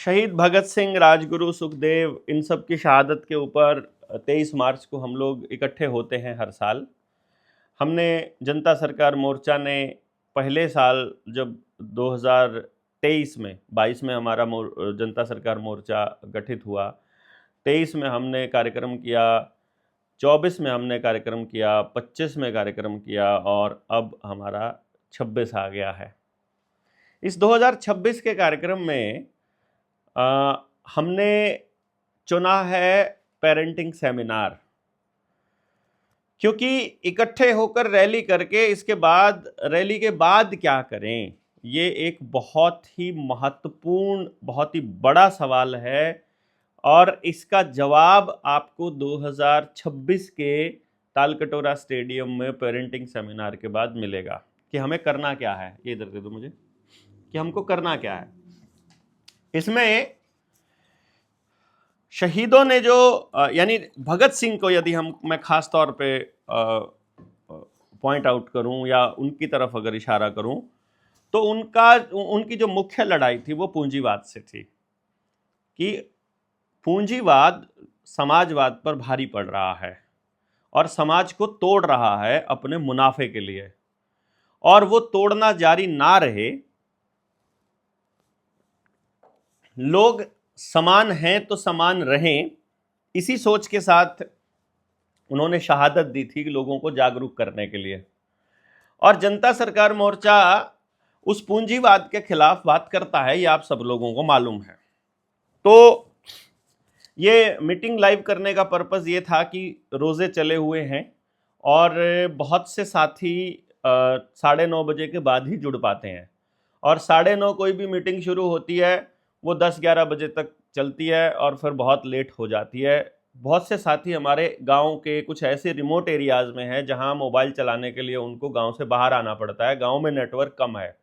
शहीद भगत सिंह, राजगुरु, सुखदेव, इन सब की शहादत के ऊपर 23 मार्च को हम लोग इकट्ठे होते हैं हर साल। हमने जनता सरकार मोर्चा ने पहले साल जब 2023 में 22 में हमारा जनता सरकार मोर्चा गठित हुआ, 23 में हमने कार्यक्रम किया, 24 में हमने कार्यक्रम किया, 25 में कार्यक्रम किया और अब हमारा 26 आ गया है। इस 2026 के कार्यक्रम में हमने चुना है पेरेंटिंग सेमिनार, क्योंकि इकट्ठे होकर रैली करके इसके बाद रैली के बाद क्या करें, ये एक बहुत ही महत्वपूर्ण, बहुत ही बड़ा सवाल है और इसका जवाब आपको 2026 के तालकटोरा स्टेडियम में पेरेंटिंग सेमिनार के बाद मिलेगा कि हमें करना क्या है। ये इधर दे दो मुझे, कि हमको करना क्या है। इसमें शहीदों ने जो यानी भगत सिंह को यदि मैं खास तौर पे पॉइंट आउट करूं या उनकी तरफ अगर इशारा करूं तो उनकी जो मुख्य लड़ाई थी वो पूंजीवाद से थी कि पूंजीवाद समाजवाद पर भारी पड़ रहा है और समाज को तोड़ रहा है अपने मुनाफे के लिए, और वो तोड़ना जारी ना रहे। लोग समान हैं तो समान रहें, इसी सोच के साथ उन्होंने शहादत दी थी लोगों को जागरूक करने के लिए। और जनता सरकार मोर्चा उस पूंजीवाद के खिलाफ बात करता है, ये आप सब लोगों को मालूम है। तो ये मीटिंग लाइव करने का पर्पस ये था कि रोजे चले हुए हैं और बहुत से साथी 9:30 बजे के बाद ही जुड़ पाते हैं, और 9:30 कोई भी मीटिंग शुरू होती है वो 10-11 बजे तक चलती है और फिर बहुत लेट हो जाती है। बहुत से साथी हमारे गांव के कुछ ऐसे रिमोट एरियाज़ में हैं जहां मोबाइल चलाने के लिए उनको गांव से बाहर आना पड़ता है, गांव में नेटवर्क कम है।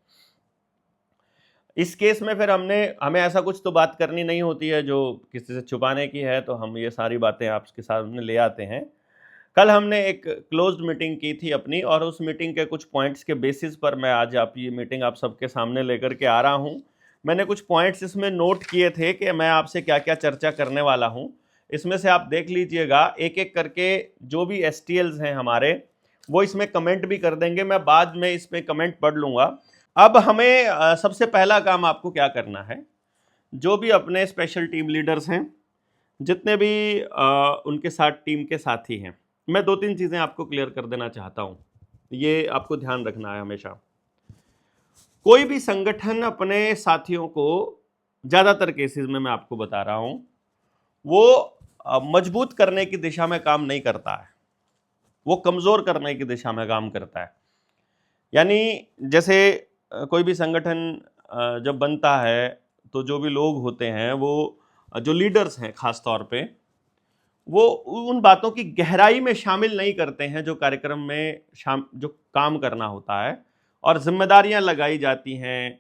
इस केस में फिर हमें ऐसा कुछ तो बात करनी नहीं होती है जो किसी से छुपाने की है, तो हम ये सारी बातें आपके सामने ले आते हैं। कल हमने एक क्लोज्ड मीटिंग की थी अपनी, और उस मीटिंग के कुछ पॉइंट्स के बेसिस पर मैं आज ये मीटिंग आप सबके सामने लेकर के आ रहा हूँ। मैंने कुछ पॉइंट्स इसमें नोट किए थे कि मैं आपसे क्या क्या चर्चा करने वाला हूँ। इसमें से आप देख लीजिएगा, एक एक करके जो भी STLs हैं हमारे, वो इसमें कमेंट भी कर देंगे, मैं बाद में इसमें कमेंट पढ़ लूँगा। अब हमें सबसे पहला काम आपको क्या करना है, जो भी अपने स्पेशल टीम लीडर्स हैं, जितने भी उनके साथ टीम के साथी हैं, मैं 2-3 चीज़ें आपको क्लियर कर देना चाहता हूँ, ये आपको ध्यान रखना है हमेशा। कोई भी संगठन अपने साथियों को, ज़्यादातर केसेस में मैं आपको बता रहा हूँ, वो मजबूत करने की दिशा में काम नहीं करता है, वो कमज़ोर करने की दिशा में काम करता है। यानी जैसे कोई भी संगठन जब बनता है तो जो भी लोग होते हैं, वो जो लीडर्स हैं खास तौर पे, वो उन बातों की गहराई में शामिल नहीं करते हैं जो कार्यक्रम में जो काम करना होता है, और जिम्मेदारियां लगाई जाती हैं,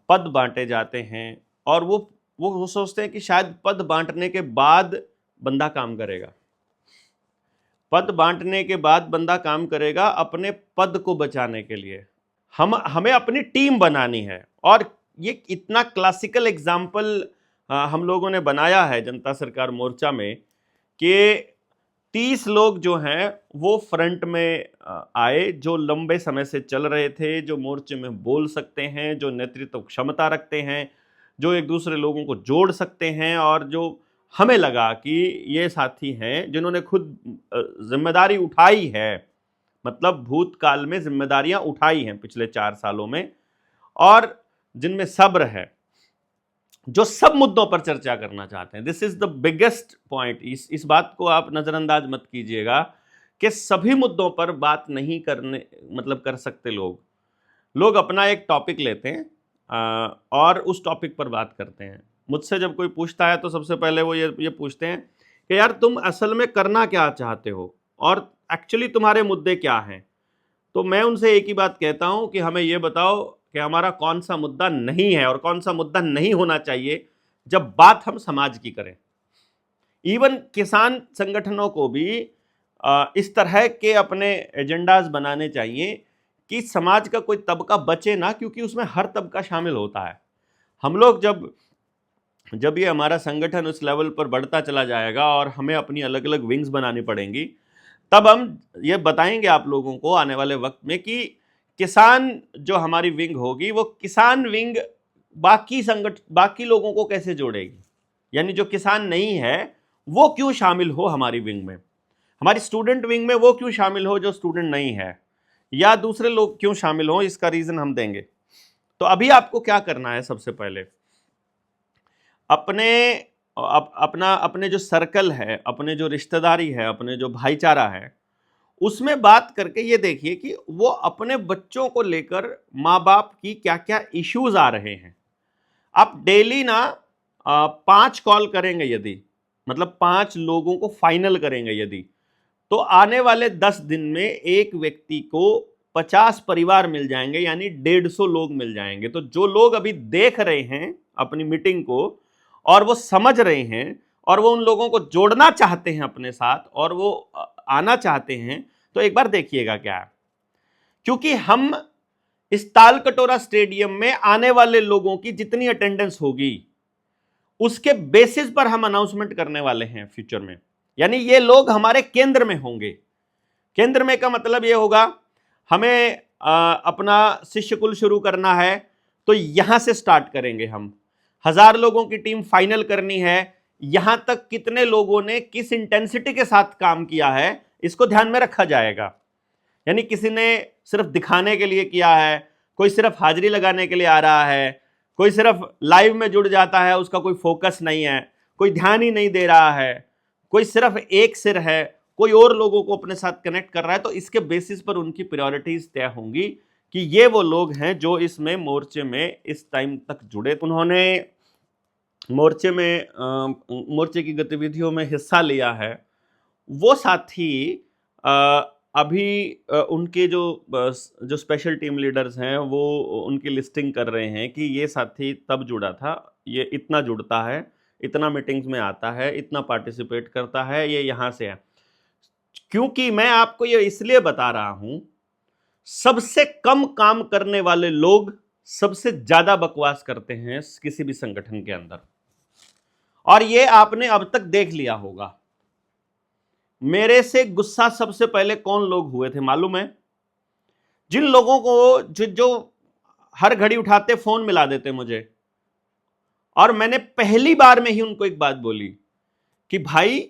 पद बांटे जाते हैं, और वो सोचते हैं कि शायद पद बांटने के बाद बंदा काम करेगा। पद बांटने के बाद बंदा काम करेगा अपने पद को बचाने के लिए। हमें अपनी टीम बनानी है, और ये इतना क्लासिकल एग्जाम्पल हम लोगों ने बनाया है जनता सरकार मोर्चा में कि 30 लोग जो हैं वो फ्रंट में आए, जो लंबे समय से चल रहे थे, जो मोर्चे में बोल सकते हैं, जो नेतृत्व क्षमता रखते हैं, जो एक दूसरे लोगों को जोड़ सकते हैं, और जो हमें लगा कि ये साथी हैं जिन्होंने खुद जिम्मेदारी उठाई है, मतलब भूतकाल में जिम्मेदारियां उठाई हैं पिछले 4 सालों में, और जिनमें सब्र है, जो सब मुद्दों पर चर्चा करना चाहते हैं। This is the biggest point. इस बात को आप नजरअंदाज मत कीजिएगा कि सभी मुद्दों पर बात नहीं कर सकते। लोग अपना एक टॉपिक लेते हैं और उस टॉपिक पर बात करते हैं। मुझसे जब कोई पूछता है तो सबसे पहले वो ये पूछते हैं कि यार तुम असल में करना क्या चाहते हो और एक्चुअली तुम्हारे मुद्दे क्या हैं। तो मैं उनसे एक ही बात कहता हूं कि हमें ये बताओ कि हमारा कौन सा मुद्दा नहीं है और कौन सा मुद्दा नहीं होना चाहिए जब बात हम समाज की करें। इवन किसान संगठनों को भी इस तरह के अपने एजेंडाज बनाने चाहिए कि समाज का कोई तबका बचे ना, क्योंकि उसमें हर तबका शामिल होता है। हम लोग जब जब ये हमारा संगठन उस लेवल पर बढ़ता चला जाएगा और हमें अपनी अलग अलग विंग्स बनानी पड़ेंगी, तब हम ये बताएंगे आप लोगों को आने वाले वक्त में कि किसान जो हमारी विंग होगी वो किसान विंग बाकी लोगों को कैसे जोड़ेगी, यानी जो किसान नहीं है वो क्यों शामिल हो हमारी विंग में, हमारी स्टूडेंट विंग में वो क्यों शामिल हो जो स्टूडेंट नहीं है, या दूसरे लोग क्यों शामिल हो, इसका रीजन हम देंगे। तो अभी आपको क्या करना है, सबसे पहले अपने जो सर्कल है, अपने जो रिश्तेदारी है, अपने जो भाईचारा है, उसमें बात करके ये देखिए कि वो अपने बच्चों को लेकर माँ बाप की क्या क्या इश्यूज आ रहे हैं। आप डेली ना 5 कॉल करेंगे, यदि मतलब 5 लोगों को फाइनल करेंगे यदि, तो आने वाले 10 दिन में एक व्यक्ति को 50 परिवार मिल जाएंगे, यानी 150 लोग मिल जाएंगे। तो जो लोग अभी देख रहे हैं अपनी मीटिंग को और वो समझ रहे हैं और वो उन लोगों को जोड़ना चाहते हैं अपने साथ और वो आना चाहते हैं, तो एक बार देखिएगा क्या है। क्योंकि हम इस ताल कटोरा स्टेडियम में आने वाले लोगों की जितनी अटेंडेंस होगी उसके बेसिस पर हम अनाउंसमेंट करने वाले हैं फ्यूचर में, यानी ये लोग हमारे केंद्र में होंगे। केंद्र में का मतलब ये होगा हमें अपना शिष्य कुल शुरू करना है तो यहां से स्टार्ट करेंगे हम। 1000 लोगों की टीम फाइनल करनी है, यहां तक कितने लोगों ने किस इंटेंसिटी के साथ काम किया है इसको ध्यान में रखा जाएगा। यानी किसी ने सिर्फ दिखाने के लिए किया है, कोई सिर्फ हाजिरी लगाने के लिए आ रहा है, कोई सिर्फ लाइव में जुड़ जाता है, उसका कोई फोकस नहीं है, कोई ध्यान ही नहीं दे रहा है, कोई सिर्फ एक सिर है, कोई और लोगों को अपने साथ कनेक्ट कर रहा है, तो इसके बेसिस पर उनकी प्रायोरिटीज तय होंगी कि ये वो लोग हैं जो इसमें मोर्चे में इस टाइम तक जुड़े, उन्होंने मोर्चे की गतिविधियों में हिस्सा लिया है। वो साथी अभी उनके जो स्पेशल टीम लीडर्स हैं वो उनकी लिस्टिंग कर रहे हैं कि ये साथी तब जुड़ा था, ये इतना जुड़ता है, इतना मीटिंग्स में आता है, इतना पार्टिसिपेट करता है, ये यहाँ से है। क्योंकि मैं आपको ये इसलिए बता रहा हूं, सबसे कम काम करने वाले लोग सबसे ज्यादा बकवास करते हैं किसी भी संगठन के अंदर, और ये आपने अब तक देख लिया होगा। मेरे से गुस्सा सबसे पहले कौन लोग हुए थे मालूम है? जिन लोगों को जो हर घड़ी उठाते फोन मिला देते मुझे, और मैंने पहली बार में ही उनको एक बात बोली कि भाई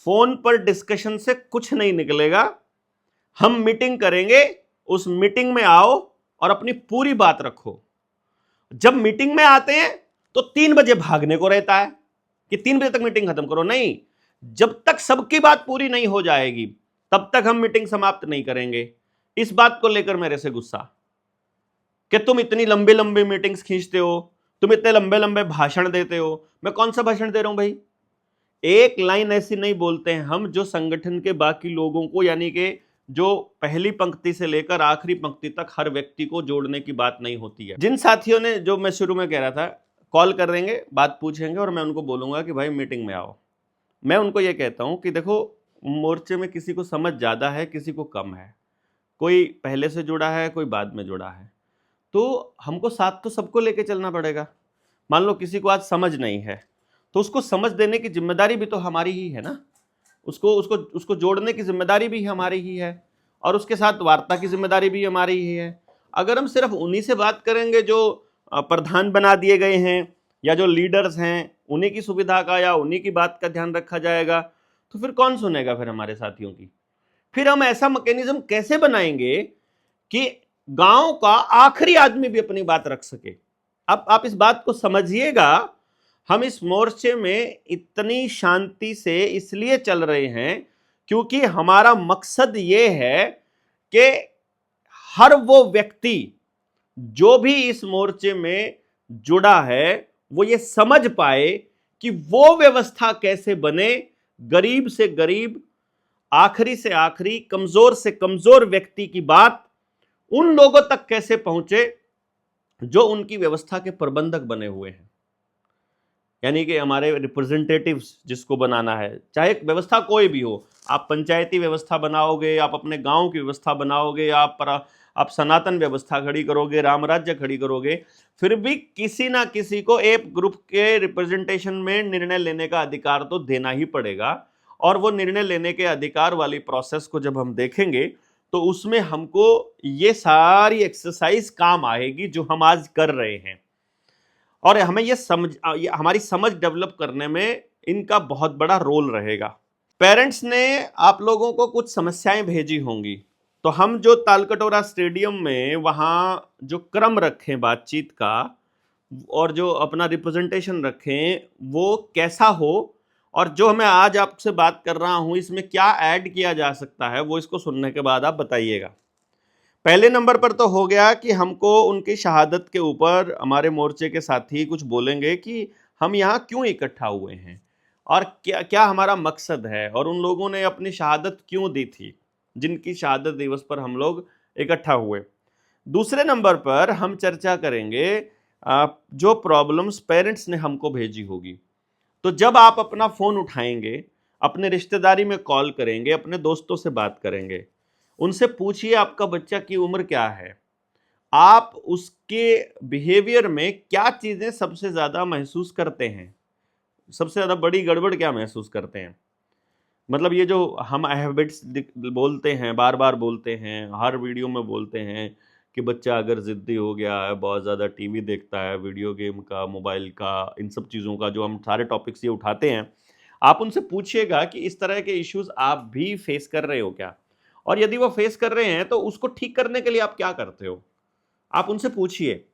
फोन पर डिस्कशन से कुछ नहीं निकलेगा, हम मीटिंग करेंगे, उस मीटिंग में आओ और अपनी पूरी बात रखो। जब मीटिंग में आते हैं तो 3 बजे भागने को रहता है कि 3 बजे तक मीटिंग खत्म करो, नहीं, जब तक सबकी बात पूरी नहीं हो जाएगी तब तक हम मीटिंग समाप्त नहीं करेंगे। इस बात को लेकर मेरे से गुस्सा कि तुम इतनी लंबी लंबी मीटिंग्स खींचते हो, तुम इतने लंबे लंबे भाषण देते हो। मैं कौन सा भाषण दे रहा हूं भाई? एक लाइन ऐसी नहीं बोलते हैं हम जो संगठन के बाकी लोगों को, यानी कि जो पहली पंक्ति से लेकर आखिरी पंक्ति तक हर व्यक्ति को जोड़ने की बात नहीं होती है। जिन साथियों ने, जो मैं शुरू में कह रहा था, कॉल कर देंगे, बात पूछेंगे और मैं उनको बोलूंगा कि भाई मीटिंग में आओ, मैं उनको ये कहता हूं कि देखो, मोर्चे में किसी को समझ ज़्यादा है, किसी को कम है, कोई पहले से जुड़ा है, कोई बाद में जुड़ा है, तो हमको साथ तो सबको लेके चलना पड़ेगा। मान लो किसी को आज समझ नहीं है तो उसको समझ देने की जिम्मेदारी भी तो हमारी ही है ना, उसको जोड़ने की जिम्मेदारी भी हमारी ही है, और उसके साथ वार्ता की जिम्मेदारी भी हमारी ही है। अगर हम सिर्फ उन्हीं से बात करेंगे जो प्रधान बना दिए गए हैं या जो लीडर्स हैं, उन्हीं की सुविधा का या उन्हीं की बात का ध्यान रखा जाएगा, तो फिर कौन सुनेगा फिर हमारे साथियों की? फिर हम ऐसा मैकेनिज्म कैसे बनाएंगे कि गांव का आखिरी आदमी भी अपनी बात रख सके? अब आप इस बात को समझिएगा, हम इस मोर्चे में इतनी शांति से इसलिए चल रहे हैं क्योंकि हमारा मकसद ये है कि हर वो व्यक्ति जो भी इस मोर्चे में जुड़ा है वो ये समझ पाए कि वो व्यवस्था कैसे बने, गरीब से गरीब, आखिरी से आखिरी, कमजोर से कमजोर व्यक्ति की बात उन लोगों तक कैसे पहुंचे जो उनकी व्यवस्था के प्रबंधक बने हुए हैं, यानी कि हमारे रिप्रेजेंटेटिव्स जिसको बनाना है। चाहे व्यवस्था कोई भी हो, आप पंचायती व्यवस्था बनाओगे, आप अपने गांव की व्यवस्था बनाओगे, आप आप सनातन व्यवस्था खड़ी करोगे, राम राज्य खड़ी करोगे, फिर भी किसी ना किसी को एक ग्रुप के रिप्रेजेंटेशन में निर्णय लेने का अधिकार तो देना ही पड़ेगा। और वो निर्णय लेने के अधिकार वाली प्रोसेस को जब हम देखेंगे तो उसमें हमको ये सारी एक्सरसाइज काम आएगी जो हम आज कर रहे हैं, और हमें हमारी समझ डेवलप करने में इनका बहुत बड़ा रोल रहेगा। पेरेंट्स ने आप लोगों को कुछ समस्याएं भेजी होंगी, तो हम जो तालकटोरा स्टेडियम में वहां जो क्रम रखें बातचीत का और जो अपना रिप्रेजेंटेशन रखें वो कैसा हो, और जो मैं आज आपसे बात कर रहा हूं इसमें क्या ऐड किया जा सकता है, वो इसको सुनने के बाद आप बताइएगा। पहले नंबर पर तो हो गया कि हमको उनकी शहादत के ऊपर हमारे मोर्चे के साथी कुछ बोलेंगे कि हम यहाँ क्यों इकट्ठा हुए हैं और क्या क्या हमारा मकसद है, और उन लोगों ने अपनी शहादत क्यों दी थी जिनकी शहादत दिवस पर हम लोग इकट्ठा हुए। दूसरे नंबर पर हम चर्चा करेंगे जो प्रॉब्लम्स पेरेंट्स ने हमको भेजी होगी। तो जब आप अपना फ़ोन उठाएंगे, अपने रिश्तेदारी में कॉल करेंगे, अपने दोस्तों से बात करेंगे, उनसे पूछिए आपका बच्चा की उम्र क्या है, आप उसके बिहेवियर में क्या चीज़ें सबसे ज़्यादा महसूस करते हैं, सबसे ज़्यादा बड़ी गड़बड़ क्या महसूस करते हैं। मतलब ये जो हम हैबिट्स बोलते हैं, बार बार बोलते हैं, हर वीडियो में बोलते हैं कि बच्चा अगर ज़िद्दी हो गया है, बहुत ज़्यादा टीवी देखता है, वीडियो गेम का, मोबाइल का, इन सब चीज़ों का जो हम सारे टॉपिक्स ये उठाते हैं, आप उनसे पूछिएगा कि इस तरह के इश्यूज आप भी फेस कर रहे हो क्या, और यदि वो फेस कर रहे हैं तो उसको ठीक करने के लिए आप क्या करते हो, आप उनसे पूछिए।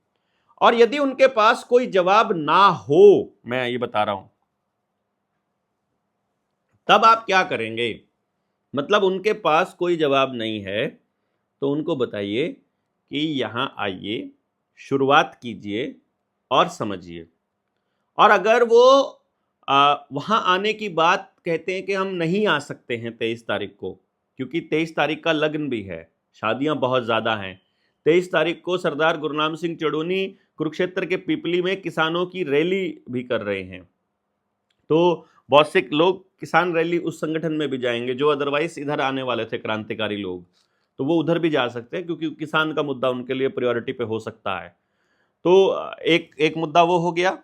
और यदि उनके पास कोई जवाब ना हो, मैं ये बता रहा हूं, तब आप क्या करेंगे। मतलब उनके पास कोई जवाब नहीं है तो उनको बताइए कि यहां आइए, शुरुआत कीजिए और समझिए। और अगर वो वहां आने की बात कहते हैं कि हम नहीं आ सकते हैं 23 तारीख को, क्योंकि 23 तारीख का लग्न भी है, शादियां बहुत ज़्यादा हैं। 23 तारीख को सरदार गुरनाम सिंह चड़ूनी कुरुक्षेत्र के पिपली में किसानों की रैली भी कर रहे हैं, तो बहुत से लोग किसान रैली उस संगठन में भी जाएंगे जो अदरवाइज इधर आने वाले थे क्रांतिकारी लोग, तो वो उधर भी जा सकते हैं क्योंकि किसान का मुद्दा उनके लिए प्रायोरिटी पे हो सकता है। तो एक एक मुद्दा वो हो गया।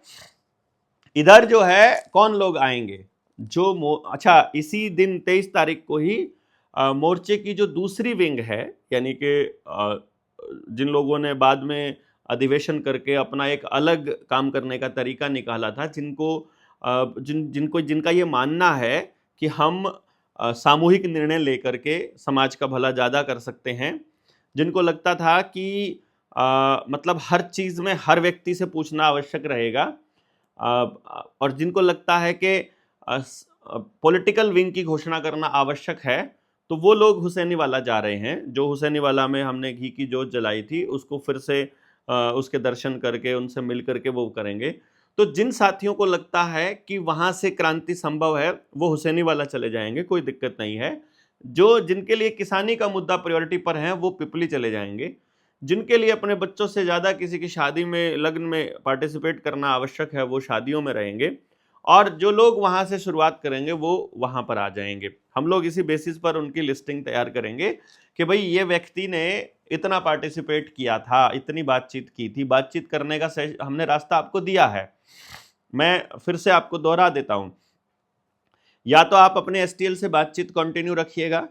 इधर जो है कौन लोग आएंगे, जो अच्छा, इसी दिन 23 तारीख को ही मोर्चे की जो दूसरी विंग है, यानी कि जिन लोगों ने बाद में अधिवेशन करके अपना एक अलग काम करने का तरीका निकाला था, जिनका ये मानना है कि हम सामूहिक निर्णय लेकर के समाज का भला ज़्यादा कर सकते हैं, जिनको लगता था कि मतलब हर चीज़ में हर व्यक्ति से पूछना आवश्यक रहेगा, और जिनको लगता है कि पॉलिटिकल विंग की घोषणा करना आवश्यक है, तो वो लोग हुसैनी वाला जा रहे हैं। जो हुसैनी वाला में हमने घी की जोत जलाई थी उसको फिर से उसके दर्शन करके उनसे मिल करके वो करेंगे। तो जिन साथियों को लगता है कि वहाँ से क्रांति संभव है वो हुसैनी वाला चले जाएंगे, कोई दिक्कत नहीं है। जिनके लिए किसानी का मुद्दा प्रायोरिटी पर है वो पिपली चले जाएंगे। जिनके लिए अपने बच्चों से ज़्यादा किसी की शादी में, लग्न में पार्टिसिपेट करना आवश्यक है, वो शादियों में रहेंगे, और जो लोग वहाँ से शुरुआत करेंगे वो वहाँ पर आ जाएंगे। हम लोग इसी बेसिस पर उनकी लिस्टिंग तैयार करेंगे कि भाई ये व्यक्ति ने इतना पार्टिसिपेट किया था, इतनी बातचीत की थी। बातचीत करने का हमने रास्ता आपको दिया है, मैं फिर से आपको दोहरा देता हूँ। या तो आप अपने एसटीएल से बातचीत कंटिन्यू रखिएगा,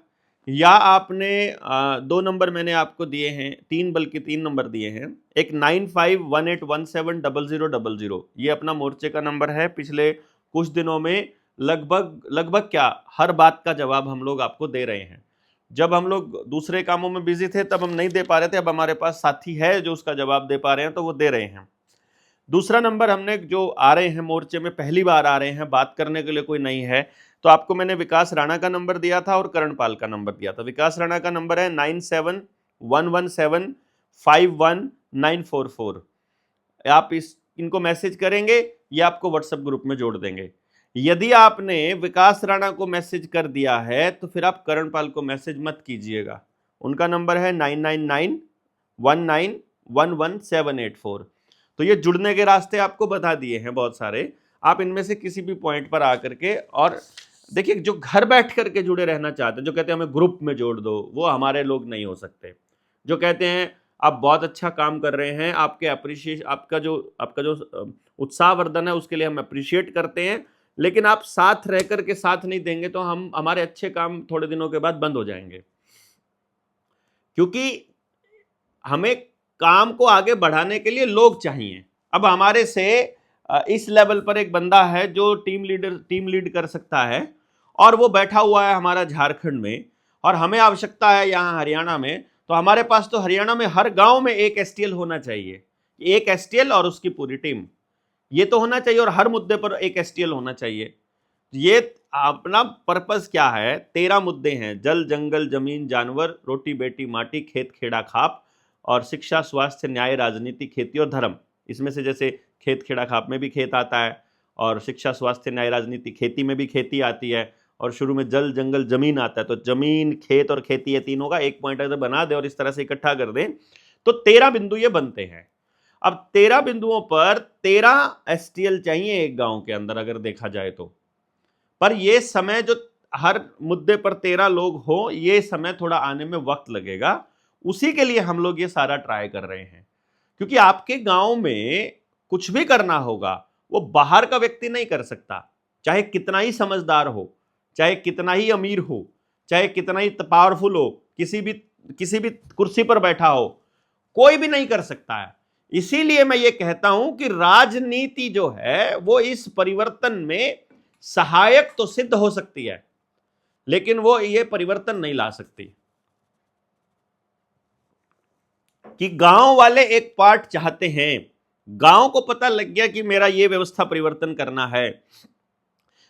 या आपने 2 नंबर मैंने आपको दिए हैं, 3 बल्कि 3 नंबर दिए हैं। एक 9518170000, ये अपना मोर्चे का नंबर है। पिछले कुछ दिनों में लगभग क्या हर बात का जवाब हम लोग आपको दे रहे हैं। जब हम लोग दूसरे कामों में बिजी थे तब हम नहीं दे पा रहे थे, अब हमारे पास साथी है जो उसका जवाब दे पा रहे हैं तो वो दे रहे हैं। दूसरा नंबर हमने जो आ रहे हैं मोर्चे में, पहली बार आ रहे हैं, बात करने के लिए कोई नहीं है, तो आपको मैंने विकास राणा का नंबर दिया था और करणपाल का नंबर दिया था। विकास राणा का नंबर है 9711751944। आप इनको मैसेज करेंगे, ये आपको व्हाट्सएप ग्रुप में जोड़ देंगे। यदि आपने विकास राणा को मैसेज कर दिया है तो फिर आप करणपाल को मैसेज मत कीजिएगा। उनका नंबर है 9991911784। तो ये जुड़ने के रास्ते आपको बता दिए हैं बहुत सारे, आप इनमें से किसी भी पॉइंट पर आकर के, और देखिए जो घर बैठ करके जुड़े रहना चाहते हैं, जो कहते हैं हमें ग्रुप में जोड़ दो, वो हमारे लोग नहीं हो सकते। जो कहते हैं आप बहुत अच्छा काम कर रहे हैं, आपके आपका जो उत्साहवर्धन है उसके लिए हम अप्रिशिएट करते हैं, लेकिन आप साथ रह कर के साथ नहीं देंगे तो हमारे अच्छे काम थोड़े दिनों के बाद बंद हो जाएंगे। क्योंकि हमें काम को आगे बढ़ाने के लिए लोग चाहिए। अब हमारे से इस लेवल पर एक बंदा है जो टीम लीड कर सकता है, और वो बैठा हुआ है हमारा झारखंड में, और हमें आवश्यकता है यहाँ हरियाणा में, तो हमारे पास तो हरियाणा में हर गांव में एक एसटीएल होना चाहिए, एक एसटीएल और उसकी पूरी टीम, ये तो होना चाहिए, और हर मुद्दे पर एक एसटीएल होना चाहिए। ये अपना पर्पस क्या है? 13 मुद्दे हैं: जल, जंगल, जमीन, जानवर, रोटी बेटी माटी, खेत खेड़ा खाप, और शिक्षा, स्वास्थ्य, न्याय, राजनीति, खेती और धर्म। इसमें से जैसे खेत खेड़ा खाप में भी खेत आता है, और शिक्षा, स्वास्थ्य, न्याय, राजनीति, खेती में भी खेती आती है, और शुरू में जल, जंगल, जमीन आता है। तो जमीन, खेत और खेती, ये तीनों का एक पॉइंट अगर बना दे और इस तरह से इकट्ठा कर दें तो 13 बिंदु ये बनते हैं। अब 13 बिंदुओं पर 13 एसटीएल चाहिए एक गांव के अंदर अगर देखा जाए तो। पर ये समय जो हर मुद्दे पर 13 लोग हो, ये समय थोड़ा आने में वक्त लगेगा। उसी के लिए हम लोग ये सारा ट्राई कर रहे हैं, क्योंकि आपके गांव में कुछ भी करना होगा वो बाहर का व्यक्ति नहीं कर सकता, चाहे कितना ही समझदार हो, चाहे कितना ही अमीर हो, चाहे कितना ही पावरफुल हो, किसी भी कुर्सी पर बैठा हो, कोई भी नहीं कर सकता है। इसीलिए मैं ये कहता हूं कि राजनीति जो है वो इस परिवर्तन में सहायक तो सिद्ध हो सकती है, लेकिन वो ये परिवर्तन नहीं ला सकती। कि गांव वाले एक पार्ट चाहते हैं, गांव को पता लग गया कि मेरा ये व्यवस्था परिवर्तन करना है,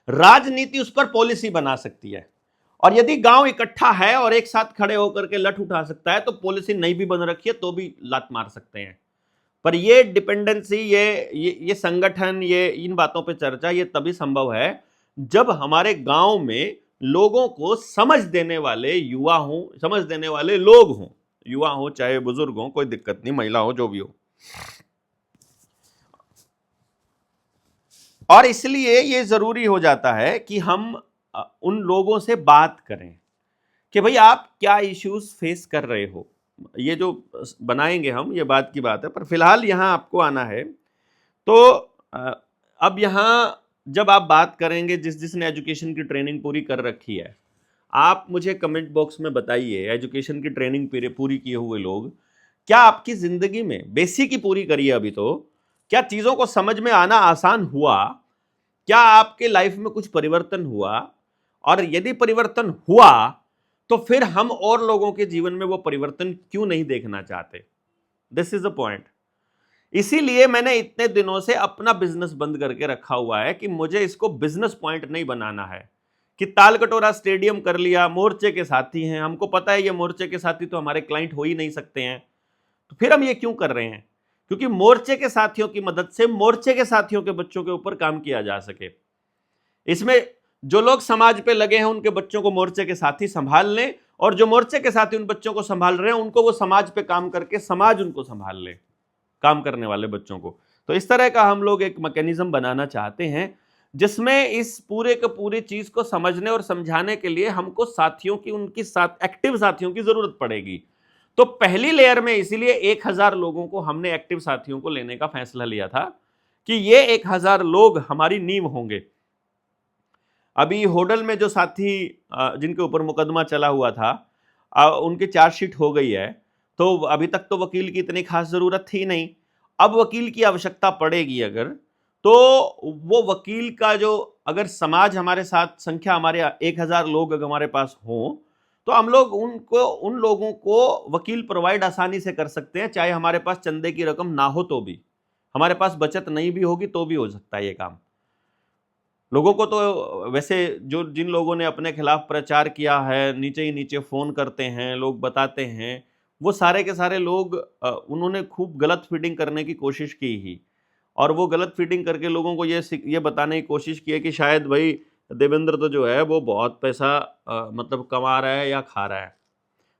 राजनीति उस पर पॉलिसी बना सकती है, और यदि गांव इकट्ठा है और एक साथ खड़े होकर के लठ उठा सकता है तो पॉलिसी नहीं भी बन रखी है तो भी लात मार सकते हैं। पर ये डिपेंडेंसी, ये संगठन, ये इन बातों पे चर्चा ये तभी संभव है जब हमारे गांव में लोगों को समझ देने वाले युवा हों, समझ देने वाले लोग हों, युवा हो चाहे बुजुर्ग हो, कोई दिक्कत नहीं, महिला हो, जो भी हो। और इसलिए ये जरूरी हो जाता है कि हम उन लोगों से बात करें कि भाई आप क्या इश्यूज फेस कर रहे हो। ये जो बनाएंगे हम, ये बात की बात है, पर फिलहाल यहां आपको आना है। तो अब यहां जब आप बात करेंगे, जिसने एजुकेशन की ट्रेनिंग पूरी कर रखी है, आप मुझे कमेंट बॉक्स में बताइए, एजुकेशन की ट्रेनिंग पूरी किए हुए लोग, क्या आपकी जिंदगी में बेसिक ही पूरी करी है अभी तो, क्या चीजों को समझ में आना आसान हुआ? क्या आपके लाइफ में कुछ परिवर्तन हुआ? और यदि परिवर्तन हुआ तो फिर हम और लोगों के जीवन में वो परिवर्तन क्यों नहीं देखना चाहते? This is the point. इसीलिए मैंने इतने दिनों से अपना बिजनेस बंद करके रखा हुआ है कि मुझे इसको बिजनेस पॉइंट नहीं बनाना है कि ताल कटोरा स्टेडियम कर लिया, मोर्चे के साथी हैं, हमको पता है ये मोर्चे के साथी तो हमारे क्लाइंट हो ही नहीं सकते हैं, तो फिर हम ये क्यों कर रहे हैं? क्योंकि मोर्चे के साथियों की मदद से मोर्चे के साथियों के बच्चों के ऊपर काम किया जा सके। इसमें जो लोग समाज पे लगे हैं उनके बच्चों को मोर्चे के साथी संभाल लें, और जो मोर्चे के साथी उन बच्चों को संभाल रहे हैं उनको वो समाज पे काम करके समाज उनको संभाल ले, काम करने वाले बच्चों को। तो इस तरह का हम लोग एक मैकेनिज्म बनाना चाहते हैं जिसमें इस पूरे के पूरी चीज को समझने और समझाने के लिए हमको साथियों की, उनकी साथ एक्टिव साथियों की जरूरत पड़ेगी। तो पहली लेयर में इसीलिए 1000 लोगों को हमने एक्टिव साथियों को लेने का फैसला लिया था कि ये 1000 लोग हमारी नींव होंगे। अभी होडल में जो साथी जिनके ऊपर मुकदमा चला हुआ था, उनकी चार्जशीट हो गई है, तो अभी तक तो वकील की इतनी खास जरूरत थी नहीं। अब वकील की आवश्यकता पड़ेगी अगर, तो वो वकील का जो, अगर समाज हमारे साथ, संख्या हमारे 1000 लोग अगर हमारे पास हो, तो हम लोग उन लोगों को वकील प्रोवाइड आसानी से कर सकते हैं, चाहे हमारे पास चंदे की रकम ना हो तो भी, हमारे पास बचत नहीं भी होगी तो भी हो सकता है ये काम। लोगों को तो वैसे जिन लोगों ने अपने खिलाफ प्रचार किया है, नीचे ही नीचे फोन करते हैं, लोग बताते हैं, वो सारे के सारे लोग उन्होंने खूब गलत फीडिंग करने की कोशिश की ही, और वो गलत फीडिंग करके लोगों को ये बताने की कोशिश की है कि शायद भाई देवेंद्र तो जो है वो बहुत पैसा मतलब कमा रहा है या खा रहा है।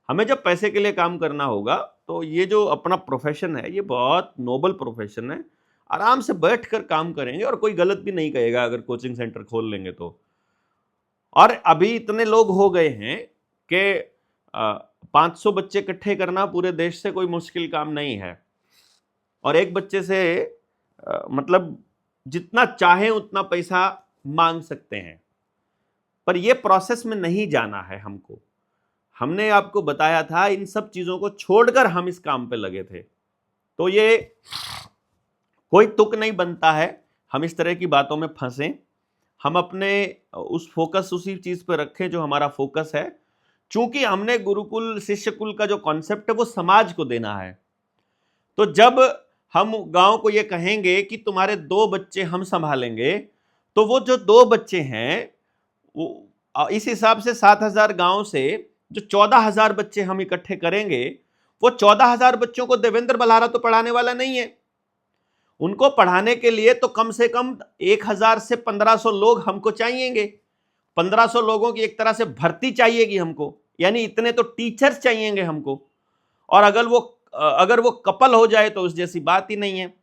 हमें जब पैसे के लिए काम करना होगा तो ये जो अपना प्रोफेशन है ये बहुत नोबल प्रोफेशन है, आराम से बैठ कर काम करेंगे और कोई गलत भी नहीं कहेगा अगर कोचिंग सेंटर खोल लेंगे तो। और अभी इतने लोग हो गए हैं कि 500 बच्चे इकट्ठे करना पूरे देश से कोई मुश्किल काम नहीं है, और एक बच्चे से मतलब जितना चाहे उतना पैसा मांग सकते हैं, पर यह प्रोसेस में नहीं जाना है हमको। हमने आपको बताया था इन सब चीजों को छोड़कर हम इस काम पे लगे थे, तो ये कोई तुक नहीं बनता है हम इस तरह की बातों में फंसें। हम अपने उस फोकस उसी चीज पर रखें जो हमारा फोकस है। चूंकि हमने गुरुकुल शिष्यकुल का जो कॉन्सेप्ट है वो समाज को देना है, तो जब हम गांव को ये कहेंगे कि तुम्हारे 2 बच्चे हम संभालेंगे, तो वो जो 2 बच्चे हैं वो इस हिसाब से 7,000 गांव से जो 14,000 बच्चे हम इकट्ठे करेंगे, वो 14,000 बच्चों को देवेंद्र बल्हारा तो पढ़ाने वाला नहीं है। उनको पढ़ाने के लिए तो कम से कम 1,000 से 1,500 लोग हमको चाहिएंगे। 1,500 लोगों की एक तरह से भर्ती चाहिएगी हमको, यानी इतने तो टीचर्स चाहिएंगे हमको। और अगर वो कपल हो जाए तो उस जैसी बात ही नहीं है।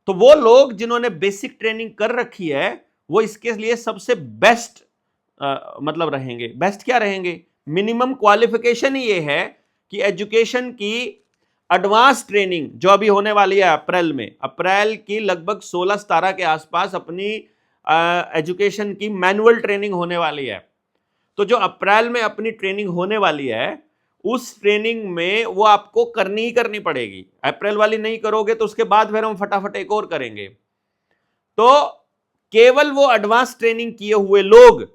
तो वो लोग जिन्होंने बेसिक ट्रेनिंग कर रखी है वो इसके लिए सबसे बेस्ट मतलब रहेंगे। बेस्ट क्या रहेंगे? मिनिमम क्वालिफिकेशन ही ये है कि एजुकेशन की एडवांस ट्रेनिंग जो अभी होने वाली है अप्रैल की लगभग 16-17 के आसपास अपनी एजुकेशन की मैनुअल ट्रेनिंग होने वाली है। तो जो अप्रैल में अपनी ट्रेनिंग होने वाली है उस ट्रेनिंग में वो आपको करनी ही करनी पड़ेगी। अप्रैल वाली नहीं करोगे तो उसके बाद फिर हम फटाफट एक और करेंगे। तो केवल वो एडवांस ट्रेनिंग किए हुए लोग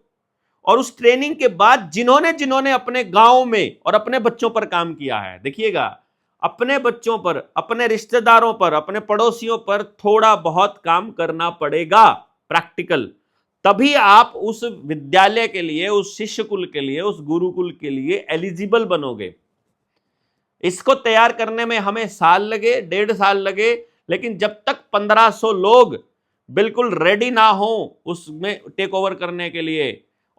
और उस ट्रेनिंग के बाद जिन्होंने अपने गांव में और अपने बच्चों पर काम किया है, देखिएगा अपने बच्चों पर, अपने रिश्तेदारों पर, अपने पड़ोसियों पर थोड़ा बहुत काम करना पड़ेगा प्रैक्टिकल, तभी आप उस विद्यालय के लिए, उस शिष्यकुल के लिए, उस गुरुकुल के लिए एलिजिबल बनोगे। इसको तैयार करने में हमें साल लगे, 1.5 साल लगे, लेकिन जब तक 1,500 लोग बिल्कुल रेडी ना हो उसमें टेक ओवर करने के लिए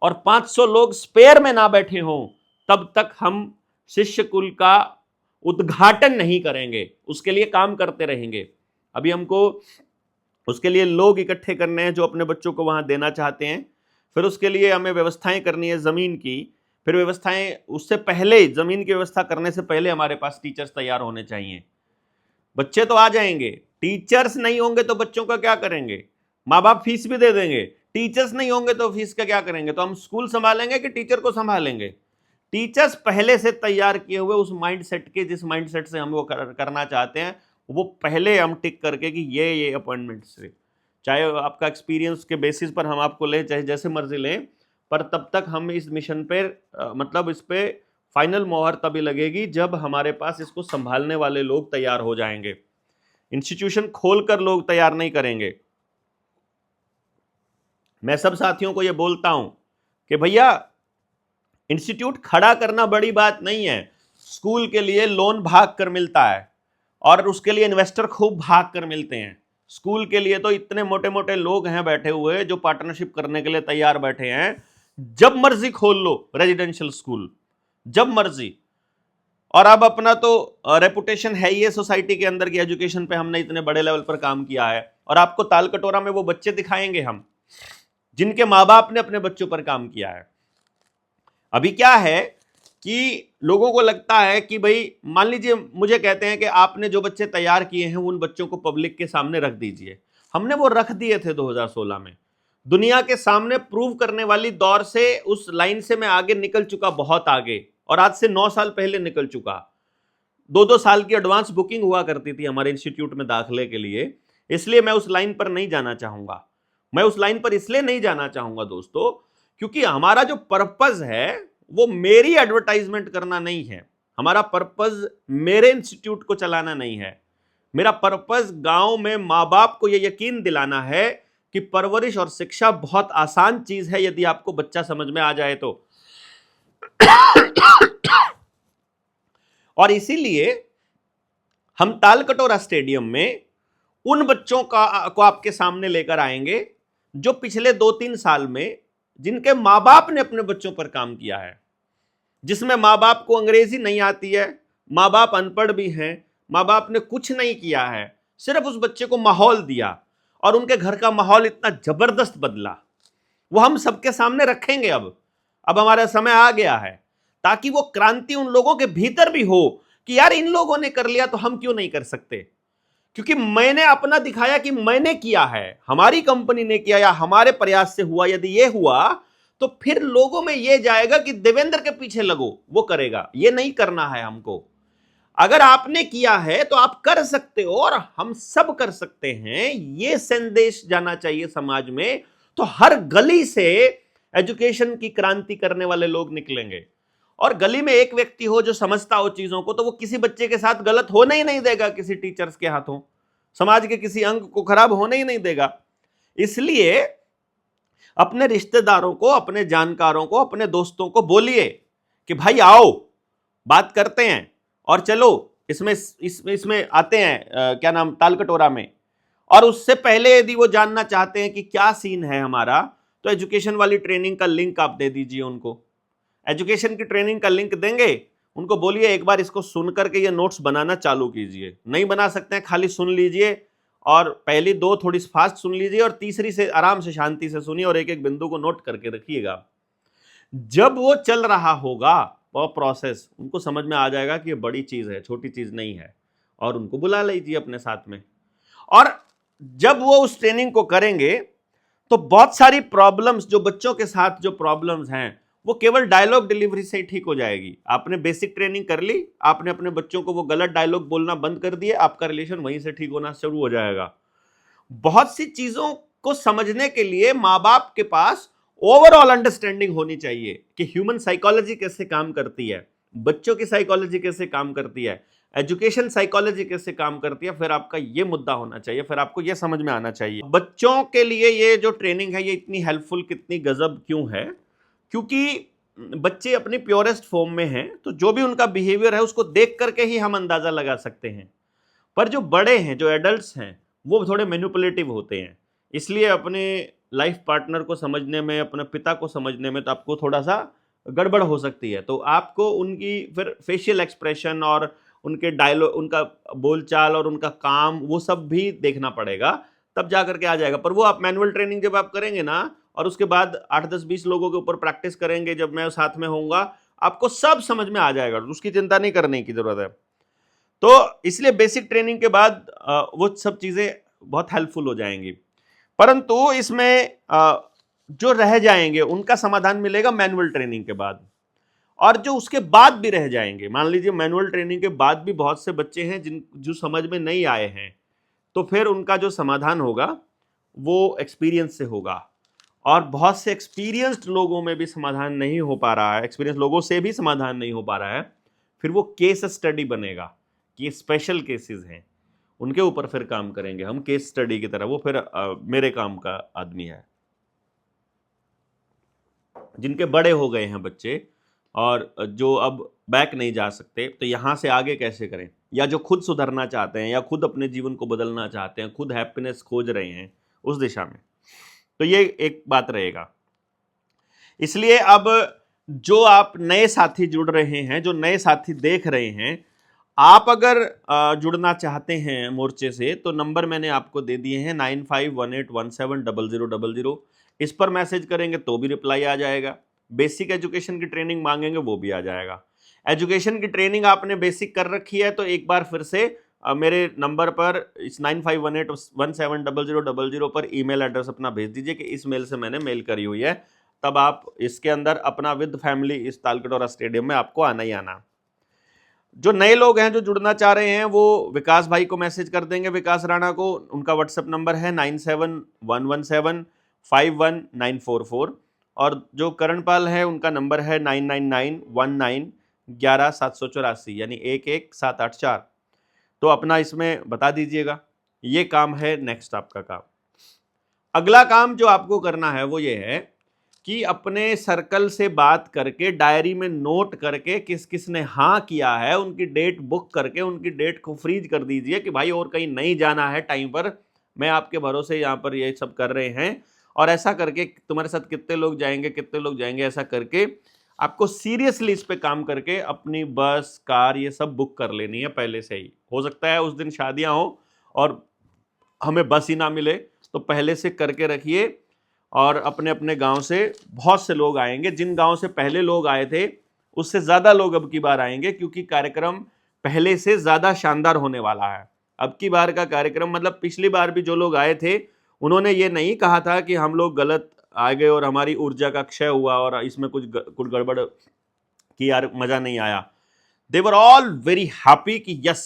और 500 लोग स्पेयर में ना बैठे हों, तब तक हम शिष्यकुल का उद्घाटन नहीं करेंगे। उसके लिए काम करते रहेंगे। अभी हमको उसके लिए लोग इकट्ठे करने हैं जो अपने बच्चों को वहां देना चाहते हैं। फिर उसके लिए हमें व्यवस्थाएं करनी है जमीन की। फिर व्यवस्थाएं, उससे पहले जमीन की व्यवस्था करने से पहले हमारे पास टीचर्स तैयार होने चाहिए। बच्चे तो आ जाएंगे, टीचर्स नहीं होंगे तो बच्चों का क्या करेंगे? माँ बाप फीस भी दे देंगे, टीचर्स नहीं होंगे तो फीस का क्या करेंगे? तो हम स्कूल संभालेंगे कि टीचर को संभालेंगे? टीचर्स पहले से तैयार किए हुए उस माइंडसेट के, जिस माइंडसेट से हम वो करना चाहते हैं, वो पहले हम टिक करके कि ये अपॉइंटमेंट से, चाहे आपका एक्सपीरियंस के बेसिस पर हम आपको लें, चाहे जैसे मर्जी लें, पर तब तक हम इस मिशन पे मतलब इस पे फाइनल मोहर तभी लगेगी जब हमारे पास इसको संभालने वाले लोग तैयार हो जाएंगे। इंस्टीट्यूशन खोलकर लोग तैयार नहीं करेंगे। मैं सब साथियों को यह बोलता हूं कि भैया इंस्टीट्यूट खड़ा करना बड़ी बात नहीं है। स्कूल के लिए लोन भाग कर मिलता है और उसके लिए इन्वेस्टर खूब भाग कर मिलते हैं। स्कूल के लिए तो इतने मोटे मोटे लोग हैं बैठे हुए जो पार्टनरशिप करने के लिए तैयार बैठे हैं। जब मर्जी खोल लो रेजिडेंशियल स्कूल, जब मर्जी। और अब अपना तो रेपुटेशन है ही है सोसाइटी के अंदर की एजुकेशन पे, हमने इतने बड़े लेवल पर काम किया है। और आपको ताल कटोरा में वो बच्चे दिखाएंगे हम जिनके माँ बाप ने अपने बच्चों पर काम किया है। अभी क्या है कि लोगों को लगता है कि भाई, मान लीजिए मुझे कहते हैं कि आपने जो बच्चे तैयार किए हैं उन बच्चों को पब्लिक के सामने रख दीजिए। हमने वो रख दिए थे 2016 में। दुनिया के सामने प्रूव करने वाली दौर से, उस लाइन से मैं आगे निकल चुका, बहुत आगे, और आज से 9 साल पहले निकल चुका। 2-2 साल की एडवांस बुकिंग हुआ करती थी हमारे इंस्टीट्यूट में दाखिले के लिए। इसलिए मैं उस लाइन पर नहीं जाना चाहूंगा। मैं उस लाइन पर इसलिए नहीं जाना चाहूंगा दोस्तों, क्योंकि हमारा जो पर्पस है वो मेरी एडवर्टाइजमेंट करना नहीं है। हमारा पर्पस मेरे इंस्टीट्यूट को चलाना नहीं है। मेरा पर्पस गांव में माँ बाप को यह यकीन दिलाना है कि परवरिश और शिक्षा बहुत आसान चीज है यदि आपको बच्चा समझ में आ जाए तो। और इसीलिए हम ताल कटोरा स्टेडियम में उन बच्चों को आपके सामने लेकर आएंगे जो पिछले 2-3 साल में, जिनके माँ बाप ने अपने बच्चों पर काम किया है, जिसमें माँ बाप को अंग्रेजी नहीं आती है, माँ बाप अनपढ़ भी हैं, माँ बाप ने कुछ नहीं किया है, सिर्फ उस बच्चे को माहौल दिया और उनके घर का माहौल इतना जबरदस्त बदला। वो हम सबके सामने रखेंगे। अब हमारा समय आ गया है। ताकि वो क्रांति उन लोगों के भीतर भी हो कि यार इन लोगों ने कर लिया तो हम क्यों नहीं कर सकते, क्योंकि मैंने अपना दिखाया कि मैंने किया है, हमारी कंपनी ने किया या हमारे प्रयास से हुआ। यदि ये हुआ तो फिर लोगों में ये जाएगा कि देवेंद्र के पीछे लगो, वो करेगा। ये नहीं करना है हमको। अगर आपने किया है तो आप कर सकते हो और हम सब कर सकते हैं, ये संदेश जाना चाहिए समाज में। तो हर गली से एजुकेशन की क्रांति करने वाले लोग निकलेंगे, और गली में एक व्यक्ति हो जो समझता हो चीजों को, तो वो किसी बच्चे के साथ गलत होने ही नहीं देगा, किसी टीचर्स के हाथों समाज के किसी अंग को खराब होने ही नहीं देगा। इसलिए अपने रिश्तेदारों को, अपने जानकारों को, अपने दोस्तों को बोलिए कि भाई आओ बात करते हैं और चलो इसमें आते हैं क्या नाम, ताल कटोरा में। और उससे पहले यदि वो जानना चाहते हैं कि क्या सीन है हमारा, तो एजुकेशन वाली ट्रेनिंग का लिंक आप दे दीजिए उनको। एजुकेशन की ट्रेनिंग का लिंक देंगे, उनको बोलिए एक बार इसको सुन करके ये नोट्स बनाना चालू कीजिए। नहीं बना सकते हैं, खाली सुन लीजिए, और पहली दो थोड़ी फास्ट सुन लीजिए और तीसरी से आराम से शांति से सुनिए और एक एक बिंदु को नोट करके रखिएगा। जब वो चल रहा होगा वो प्रोसेस, उनको समझ में आ जाएगा कि ये बड़ी चीज है, छोटी चीज नहीं है, और उनको बुला लीजिए अपने साथ में। और जब वो उस ट्रेनिंग को करेंगे तो बहुत सारी प्रॉब्लम्स, जो बच्चों के साथ जो प्रॉब्लम्स हैं, वो केवल डायलॉग डिलीवरी से ही ठीक हो जाएगी। आपने बेसिक ट्रेनिंग कर ली, आपने अपने बच्चों को वो गलत डायलॉग बोलना बंद कर दिए, आपका रिलेशन वहीं से ठीक होना शुरू हो जाएगा। बहुत सी चीजों को समझने के लिए माँ बाप के पास ओवरऑल अंडरस्टैंडिंग होनी चाहिए कि ह्यूमन साइकोलॉजी कैसे काम करती है, बच्चों की साइकोलॉजी कैसे काम करती है, एजुकेशन साइकोलॉजी कैसे काम करती है। फिर आपका ये मुद्दा होना चाहिए, फिर आपको ये समझ में आना चाहिए बच्चों के लिए ये जो ट्रेनिंग है ये इतनी हेल्पफुल कितनी गजब क्यों है, क्योंकि बच्चे अपनी प्योरेस्ट फॉर्म में हैं, तो जो भी उनका बिहेवियर है उसको देख करके ही हम अंदाजा लगा सकते हैं। पर जो बड़े हैं, जो एडल्ट्स हैं, वो थोड़े मैनिपुलेटिव होते हैं। इसलिए अपने लाइफ पार्टनर को समझने में, अपने पिता को समझने में तो आपको थोड़ा सा गड़बड़ हो सकती है। तो आपको उनकी फिर फेशियल एक्सप्रेशन और उनके डायलॉग, उनका बोलचाल और उनका काम, वो सब भी देखना पड़ेगा, तब जा करके आ जाएगा। पर वो आप मैनुअल ट्रेनिंग जब आप करेंगे ना, और उसके बाद 8-10-20 लोगों के ऊपर प्रैक्टिस करेंगे, जब मैं साथ में होऊंगा, आपको सब समझ में आ जाएगा, उसकी चिंता नहीं करने की जरूरत है। तो इसलिए बेसिक ट्रेनिंग के बाद वो सब चीजें बहुत हेल्पफुल हो जाएंगी। परंतु इसमें जो रह जाएंगे उनका समाधान मिलेगा मैनुअल ट्रेनिंग के बाद। और जो उसके बाद भी रह जाएंगे, मान लीजिए मैनुअल ट्रेनिंग के बाद भी बहुत से बच्चे हैं जो समझ में नहीं आए हैं, तो फिर उनका जो समाधान होगा वो एक्सपीरियंस से होगा। और बहुत से एक्सपीरियंस्ड लोगों में भी समाधान नहीं हो पा रहा है, एक्सपीरियंस लोगों से भी समाधान नहीं हो पा रहा है, फिर वो केस स्टडी बनेगा कि स्पेशल केसेस हैं, उनके ऊपर फिर काम करेंगे हम केस स्टडी की तरह। वो फिर मेरे काम का आदमी है। जिनके बड़े हो गए हैं बच्चे और जो अब बैक नहीं जा सकते, तो यहाँ से आगे कैसे करें, या जो खुद सुधरना चाहते हैं या खुद अपने जीवन को बदलना चाहते हैं, खुद हैप्पीनेस खोज रहे हैं उस दिशा में, तो ये एक बात रहेगा। इसलिए अब जो आप नए साथी जुड़ रहे हैं, जो नए साथी देख रहे हैं, आप अगर जुड़ना चाहते हैं मोर्चे से, तो नंबर मैंने आपको दे दिए हैं 9518170000। इस पर मैसेज करेंगे तो भी रिप्लाई आ जाएगा। बेसिक एजुकेशन की ट्रेनिंग मांगेंगे वो भी आ जाएगा। एजुकेशन की ट्रेनिंग आपने बेसिक कर रखी है तो एक बार फिर से मेरे नंबर पर इस 9518170000 पर ईमेल एड्रेस अपना भेज दीजिए कि इस मेल से मैंने मेल करी हुई है। तब आप इसके अंदर अपना विद फैमिली इस तालकटोरा स्टेडियम में आपको आना ही आना। जो नए लोग हैं जो जुड़ना चाह रहे हैं वो विकास भाई को मैसेज कर देंगे, विकास राणा को। उनका व्हाट्सएप नंबर है 9711751944। और जो करणपाल है उनका नंबर है 9991911784, यानी 11784। तो अपना इसमें बता दीजिएगा। ये काम है नेक्स्ट आपका काम। अगला काम जो आपको करना है वो ये है कि अपने सर्कल से बात करके, डायरी में नोट करके, किस किस ने हाँ किया है उनकी डेट बुक करके उनकी डेट को फ्रीज कर दीजिए कि भाई और कहीं नहीं जाना है टाइम पर, मैं आपके भरोसे यहाँ पर ये सब कर रहे हैं। और ऐसा करके तुम्हारे साथ कितने लोग जाएंगे, ऐसा करके आपको सीरियसली इस पे काम करके अपनी बस, कार, ये सब बुक कर लेनी है पहले से ही। हो सकता है उस दिन शादियां हो और हमें बस ही ना मिले, तो पहले से करके रखिए। और अपने अपने गांव से बहुत से लोग आएंगे, जिन गांव से पहले लोग आए थे उससे ज्यादा लोग अब की बार आएंगे, क्योंकि कार्यक्रम पहले से ज्यादा शानदार होने वाला है। अब की बार का कार्यक्रम मतलब पिछली बार भी जो लोग आए थे उन्होंने ये नहीं कहा था कि हम लोग गलत आ गए और हमारी ऊर्जा का क्षय हुआ और इसमें कुछ गड़बड़ की, यार मजा नहीं आया। दे वर ऑल वेरी हैप्पी कि यस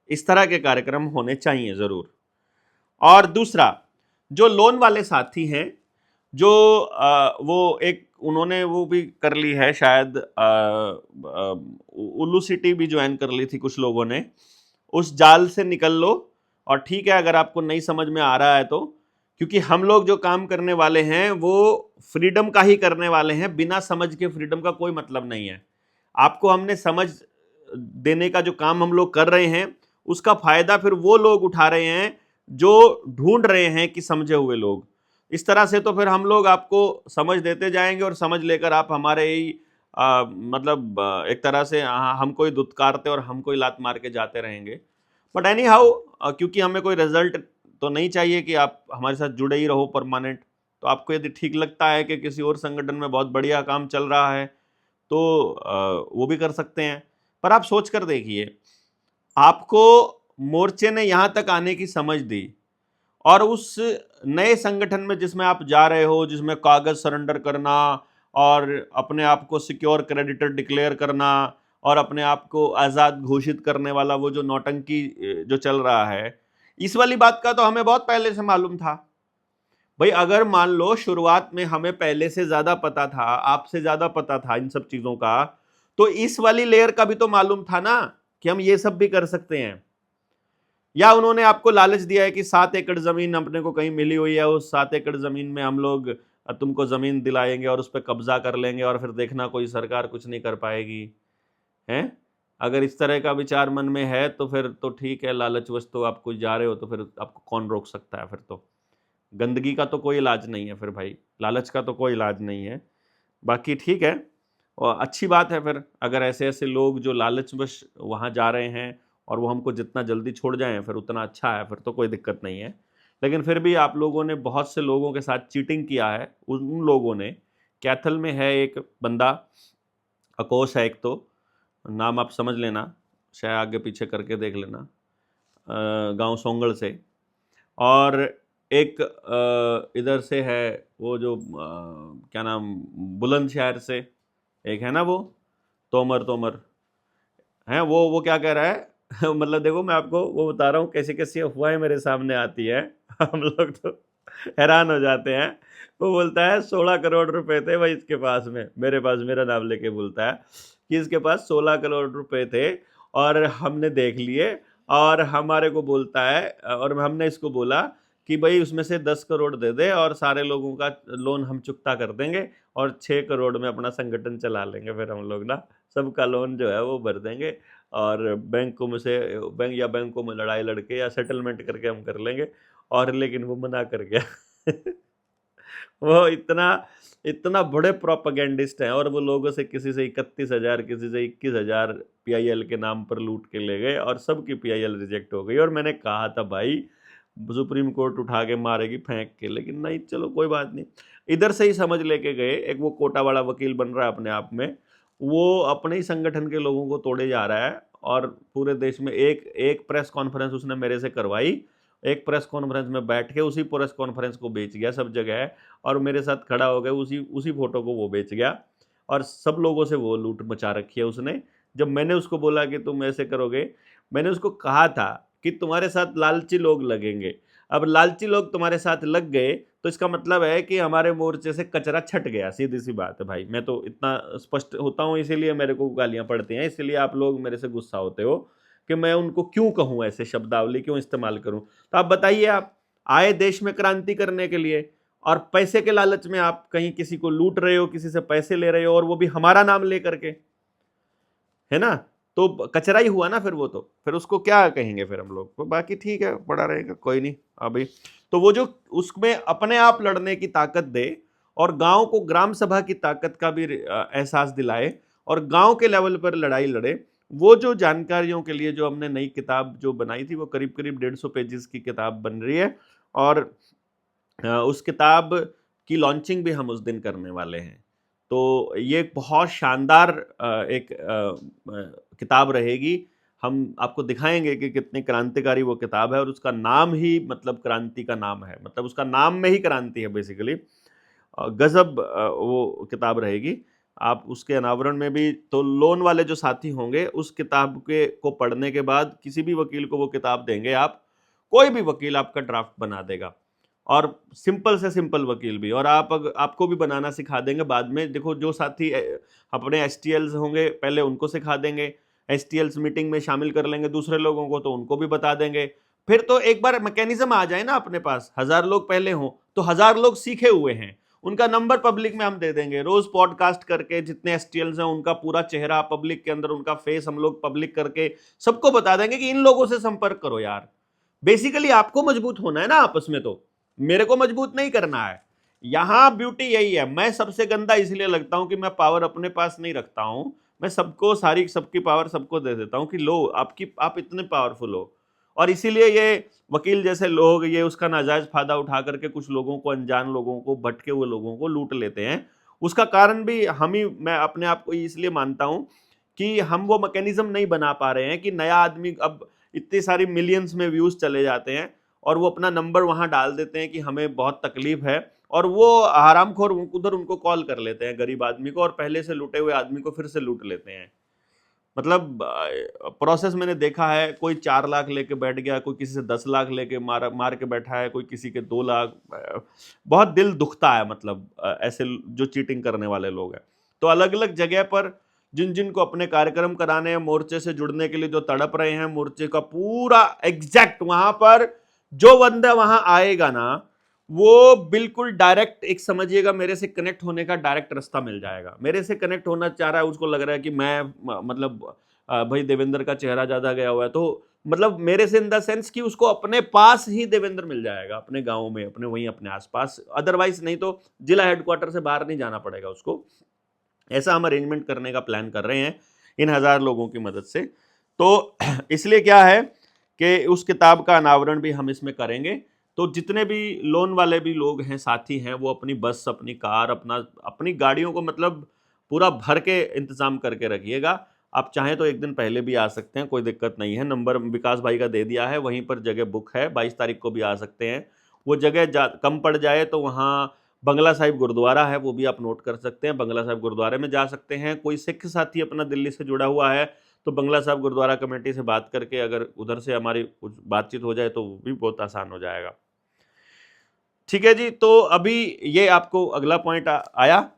इस तरह के कार्यक्रम होने चाहिए जरूर। और दूसरा, जो लोन वाले साथी हैं, जो वो एक उन्होंने वो भी कर ली है शायद, उल्लू सिटी भी ज्वाइन कर ली थी कुछ लोगों ने, उस जाल से निकल लो। और ठीक है अगर आपको नहीं समझ में आ रहा है तो, क्योंकि हम लोग जो काम करने वाले हैं वो फ्रीडम का ही करने वाले हैं, बिना समझ के फ्रीडम का कोई मतलब नहीं है। आपको हमने समझ देने का जो काम हम लोग कर रहे हैं उसका फायदा फिर वो लोग उठा रहे हैं जो ढूंढ रहे हैं कि समझे हुए लोग। इस तरह से तो फिर हम लोग आपको समझ देते जाएंगे और समझ लेकर आप हमारे ही मतलब एक तरह से हमको ही दुत्कारते और हमको ही लात मार के जाते रहेंगे। बट एनी हाउ, क्योंकि हमें कोई रिजल्ट तो नहीं चाहिए कि आप हमारे साथ जुड़े ही रहो परमानेंट, तो आपको यदि ठीक लगता है कि किसी और संगठन में बहुत बढ़िया काम चल रहा है तो वो भी कर सकते हैं। पर आप सोच कर देखिए, आपको मोर्चे ने यहां तक आने की समझ दी और उस नए संगठन में जिसमें आप जा रहे हो, जिसमें कागज सरेंडर करना और अपने आप को सिक्योर क्रेडिटर डिक्लेयर करना और अपने आप को आजाद घोषित करने वाला वो जो नौटंकी जो चल रहा है, इस वाली बात का तो हमें बहुत पहले से मालूम था। भाई अगर मान लो शुरुआत में हमें पहले से ज्यादा पता था, आपसे ज्यादा पता था इन सब चीजों का, तो इस वाली लेयर का भी तो मालूम था ना कि हम ये सब भी कर सकते हैं। या उन्होंने आपको लालच दिया है कि 7 एकड़ जमीन अपने को कहीं मिली हुई है, उस 7 एकड़ जमीन में हम लोग तुमको जमीन दिलाएंगे और उस पर कब्जा कर लेंगे और फिर देखना कोई सरकार कुछ नहीं कर पाएगी, हैं? अगर इस तरह का विचार मन में है तो फिर तो ठीक है, लालचवश तो आप कुछ जा रहे हो तो फिर आपको कौन रोक सकता है? फिर तो गंदगी का तो कोई इलाज नहीं है, फिर भाई लालच का तो कोई इलाज नहीं है। बाकी ठीक है, और अच्छी बात है फिर अगर ऐसे ऐसे लोग जो लालचवश वहाँ जा रहे हैं और वो हमको जितना जल्दी छोड़ जाएं फिर उतना अच्छा है, फिर तो कोई दिक्कत नहीं है। लेकिन फिर भी आप लोगों ने बहुत से लोगों के साथ चीटिंग किया है। उन लोगों ने, कैथल में है एक बंदा, अकोश है एक, तो नाम आप समझ लेना, शायद आगे पीछे करके देख लेना, गांव सोंगड़ से। और एक इधर से है वो जो क्या नाम, बुलंदशहर से एक है ना, वो तोमर तोमर है। वो क्या कह रहा है मतलब देखो मैं आपको वो बता रहा हूँ कैसी कैसी अफवाहें मेरे सामने आती है हम लोग तो हैरान हो जाते हैं। वो बोलता है 16 करोड़ रुपए थे भाई इसके पास में, मेरे पास, मेरा नाम लेके बोलता है कि इसके पास 16 करोड़ रुपए थे और हमने देख लिए, और हमारे को बोलता है, और हमने इसको बोला कि भाई उसमें से 10 करोड़ दे दे और सारे लोगों का लोन हम चुकता कर देंगे और 6 करोड़ में अपना संगठन चला लेंगे, फिर हम लोग ना सबका लोन जो है वो भर देंगे और बैंकों में से बैंकों में लड़ाई लड़के या सेटलमेंट करके हम कर लेंगे। और लेकिन वो मना कर गया वो इतना इतना बड़े प्रोपेगेंडिस्ट हैं और वो लोगों से किसी से 31,000 किसी से 21,000 पीआईएल के नाम पर लूट के ले गए और सबकी पीआईएल रिजेक्ट हो गई। और मैंने कहा था भाई सुप्रीम कोर्ट उठा के मारेगी फेंक के, लेकिन नहीं, चलो कोई बात नहीं, इधर से ही समझ लेके गए। एक वो कोटा वाला वकील बन रहा है अपने आप में, वो अपने ही संगठन के लोगों को तोड़े जा रहा है और पूरे देश में एक एक प्रेस कॉन्फ्रेंस उसने मेरे से करवाई, एक प्रेस कॉन्फ्रेंस में बैठ के उसी प्रेस कॉन्फ्रेंस को बेच गया सब जगह, और मेरे साथ खड़ा हो गया, उसी उसी फोटो को वो बेच गया और सब लोगों से वो लूट मचा रखी है उसने। जब मैंने उसको बोला कि तुम ऐसे करोगे, मैंने उसको कहा था कि तुम्हारे साथ लालची लोग लगेंगे। अब लालची लोग तुम्हारे साथ लग गए तो इसका मतलब है कि हमारे मोर्चे से कचरा छट गया, सीधी सी बात है भाई। मैं तो इतना स्पष्ट होता हूँ, इसीलिए मेरे को गालियां पड़ती हैं, इसीलिए आप लोग मेरे से गुस्सा होते हो कि मैं उनको क्यों कहूँ, ऐसे शब्दावली क्यों इस्तेमाल करूँ। तो आप बताइए, आप आए देश में क्रांति करने के लिए और पैसे के लालच में आप कहीं किसी को लूट रहे हो, किसी से पैसे ले रहे हो, और वो भी हमारा नाम ले करके, है ना? तो कचरा ही हुआ ना फिर वो, तो फिर उसको क्या कहेंगे फिर हम लोग। तो बाकी ठीक है, पड़ा रहेगा, कोई नहीं। अभी तो वो जो उसमें अपने आप लड़ने की ताकत दे और गांव को ग्राम सभा की ताकत का भी एहसास दिलाए और गांव के लेवल पर लड़ाई लड़े, वो जो जानकारियों के लिए जो हमने नई किताब जो बनाई थी, वो करीब करीब 150 पेजेस की किताब बन रही है और उस किताब की लॉन्चिंग भी हम उस दिन करने वाले हैं। तो ये एक बहुत शानदार एक किताब रहेगी। हम आपको दिखाएंगे कि कितनी क्रांतिकारी वो किताब है, और उसका नाम ही मतलब क्रांति का नाम है, मतलब उसका नाम में ही क्रांति है बेसिकली। गजब वो किताब रहेगी। आप उसके अनावरण में भी, तो लोन वाले जो साथी होंगे उस किताब के को पढ़ने के बाद किसी भी वकील को वो किताब देंगे आप, कोई भी वकील आपका ड्राफ्ट बना देगा, और सिंपल से सिंपल वकील भी, और आपको भी बनाना सिखा देंगे बाद में। देखो, जो साथी अपने एसटीएल्स होंगे पहले उनको सिखा देंगे, एसटीएल्स मीटिंग में शामिल कर लेंगे दूसरे लोगों को तो उनको भी बता देंगे। फिर तो एक बार मैकेनिज्म आ जाए ना अपने पास, 1000 लोग पहले हों तो 1000 लोग सीखे हुए हैं, उनका नंबर पब्लिक में हम दे देंगे। रोज पॉडकास्ट करके जितने एसटीएल्स हैं उनका पूरा चेहरा पब्लिक के अंदर, उनका फेस हम लोग पब्लिक करके सबको बता देंगे कि इन लोगों से संपर्क करो यार। बेसिकली आपको मजबूत होना है ना आपस में, तो मेरे को मजबूत नहीं करना है। यहां ब्यूटी यही है, मैं सबसे गंदा इसलिए लगता हूं कि मैं पावर अपने पास नहीं रखता हूं, मैं सबको सबकी पावर सबको दे देता हूं कि लो आप इतने पावरफुल हो। और इसीलिए ये वकील जैसे लोग ये उसका नाजायज फायदा उठा करके कुछ लोगों को, अनजान लोगों को, भटके हुए लोगों को लूट लेते हैं। उसका कारण भी मैं अपने आप को इसलिए मानता हूं कि हम वो मैकेनिज्म नहीं बना पा रहे हैं कि नया आदमी, अब इतनी सारी मिलियंस में व्यूज चले जाते हैं और वो अपना नंबर वहां डाल देते हैं कि हमें बहुत तकलीफ है, और वो हरामखोर उधर उनको कॉल कर लेते हैं गरीब आदमी को, और पहले से लूटे हुए आदमी को फिर से लूट लेते हैं। मतलब प्रोसेस मैंने देखा है, कोई 4 लाख लेके बैठ गया, कोई किसी से 10 लाख लेके मार के बैठा है, कोई किसी के 2 लाख। बहुत दिल दुखता है, मतलब ऐसे जो चीटिंग करने वाले लोग हैं। तो अलग अलग जगह पर जिन जिन को अपने कार्यक्रम कराने हैं, मोर्चे से जुड़ने के लिए जो तड़प रहे हैं, मोर्चे का पूरा एग्जैक्ट वहां पर जो बंदा वहां आएगा ना, वो बिल्कुल डायरेक्ट, एक समझिएगा मेरे से कनेक्ट होने का डायरेक्ट रास्ता मिल जाएगा। मेरे से कनेक्ट होना चाह रहा है, उसको लग रहा है कि मैं मतलब भाई देवेंद्र का चेहरा ज्यादा गया हुआ है, तो मतलब मेरे से इन द सेंस कि उसको अपने पास ही देवेंद्र मिल जाएगा, अपने गांव में, अपने वहीं अपने आसपास, अदरवाइज नहीं तो जिला हेडक्वार्टर से बाहर नहीं जाना पड़ेगा उसको। ऐसा हम अरेंजमेंट करने का प्लान कर रहे हैं इन 1000 लोगों की मदद से। तो इसलिए क्या है कि उस किताब का अनावरण भी हम इसमें करेंगे। तो जितने भी लोन वाले भी लोग हैं, साथी हैं, वो अपनी बस, अपनी कार, अपनी गाड़ियों को मतलब पूरा भर के इंतजाम करके रखिएगा। आप चाहें तो एक दिन पहले भी आ सकते हैं, कोई दिक्कत नहीं है। नंबर विकास भाई का दे दिया है, वहीं पर जगह बुक है, 22 तारीख को भी आ सकते हैं। वो जगह कम पड़ जाए तो वहाँ बंगला साहिब गुरुद्वारा है, वो भी आप नोट कर सकते हैं, बंगला साहिब गुरुद्वारे में जा सकते हैं। कोई सिख साथी अपना दिल्ली से जुड़ा हुआ है तो बंगला साहिब गुरुद्वारा कमेटी से बात करके अगर उधर से हमारी कुछ बातचीत हो जाए तो वो भी बहुत आसान हो जाएगा। ठीक है जी, तो अभी ये आपको अगला पॉइंट आया।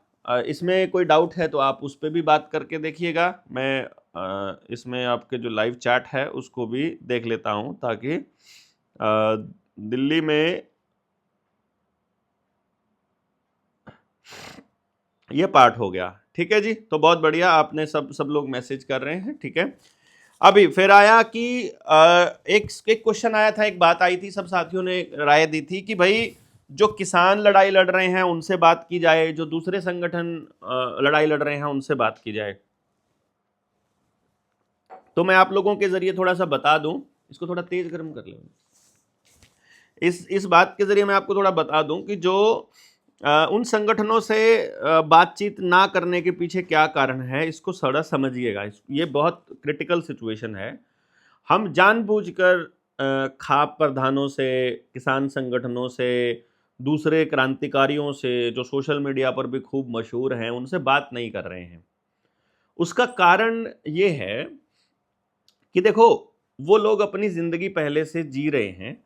इसमें कोई डाउट है तो आप उस पर भी बात करके देखिएगा। मैं इसमें आपके जो लाइव चैट है उसको भी देख लेता हूं, ताकि दिल्ली में ये पार्ट हो गया। ठीक है जी, तो बहुत बढ़िया, आपने सब लोग मैसेज कर रहे हैं। ठीक है, अभी फिर आया कि एक क्वेश्चन आया था, एक बात आई थी, सब साथियों ने राय दी थी कि भाई जो किसान लड़ाई लड़ रहे हैं उनसे बात की जाए, जो दूसरे संगठन लड़ाई लड़ रहे हैं उनसे बात की जाए। तो मैं आप लोगों के जरिए थोड़ा सा बता दूं, इसको थोड़ा तेज गर्म कर ले। इस बात के जरिए मैं आपको थोड़ा बता दूं कि जो उन संगठनों से बातचीत ना करने के पीछे क्या कारण है, इसको थोड़ा समझिएगा। ये बहुत क्रिटिकल सिचुएशन है। हम जानबूझकर खाप प्रधानों से, किसान संगठनों से, दूसरे क्रांतिकारियों से जो सोशल मीडिया पर भी खूब मशहूर हैं, उनसे बात नहीं कर रहे हैं। उसका कारण ये है कि देखो, वो लोग अपनी जिंदगी पहले से जी रहे हैं।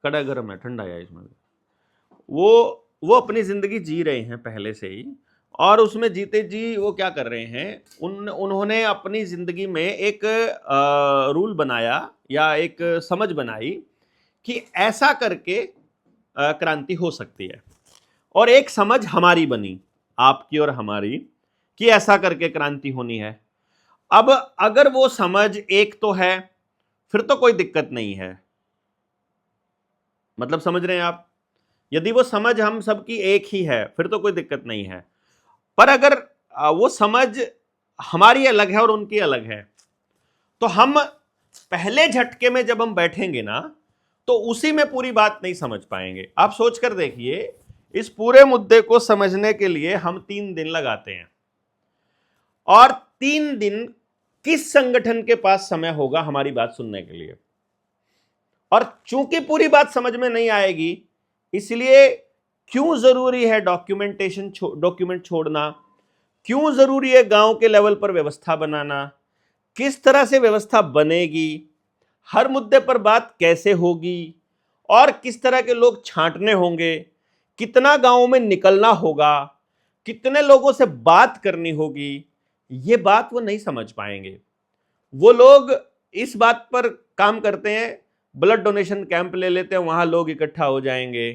कड़ा गर्म है, ठंडा है इसमें। वो अपनी जिंदगी जी रहे हैं पहले से ही, और उसमें जीते जी वो क्या कर रहे हैं, उन्होंने अपनी जिंदगी में एक रूल बनाया या एक समझ बनाई कि ऐसा करके क्रांति हो सकती है। और एक समझ हमारी बनी, आपकी और हमारी, कि ऐसा करके क्रांति होनी है। अब अगर वो समझ एक तो है, फिर तो कोई दिक्कत नहीं है। मतलब समझ रहे हैं आप? यदि वो समझ हम सबकी एक ही है फिर तो कोई दिक्कत नहीं है। पर अगर वो समझ हमारी अलग है और उनकी अलग है, तो हम पहले झटके में जब हम बैठेंगे ना, तो उसी में पूरी बात नहीं समझ पाएंगे। आप सोच कर देखिए, इस पूरे मुद्दे को समझने के लिए हम 3 दिन लगाते हैं, और 3 दिन किस संगठन के पास समय होगा हमारी बात सुनने के लिए। और चूंकि पूरी बात समझ में नहीं आएगी, इसलिए क्यों जरूरी है डॉक्यूमेंट छोड़ना, क्यों जरूरी है गांव के लेवल पर व्यवस्था बनाना, किस तरह से व्यवस्था बनेगी, हर मुद्दे पर बात कैसे होगी, और किस तरह के लोग छांटने होंगे, कितना गांवों में निकलना होगा, कितने लोगों से बात करनी होगी, ये बात वो नहीं समझ पाएंगे। वो लोग इस बात पर काम करते हैं, ब्लड डोनेशन कैंप ले लेते हैं, वहां लोग इकट्ठा हो जाएंगे,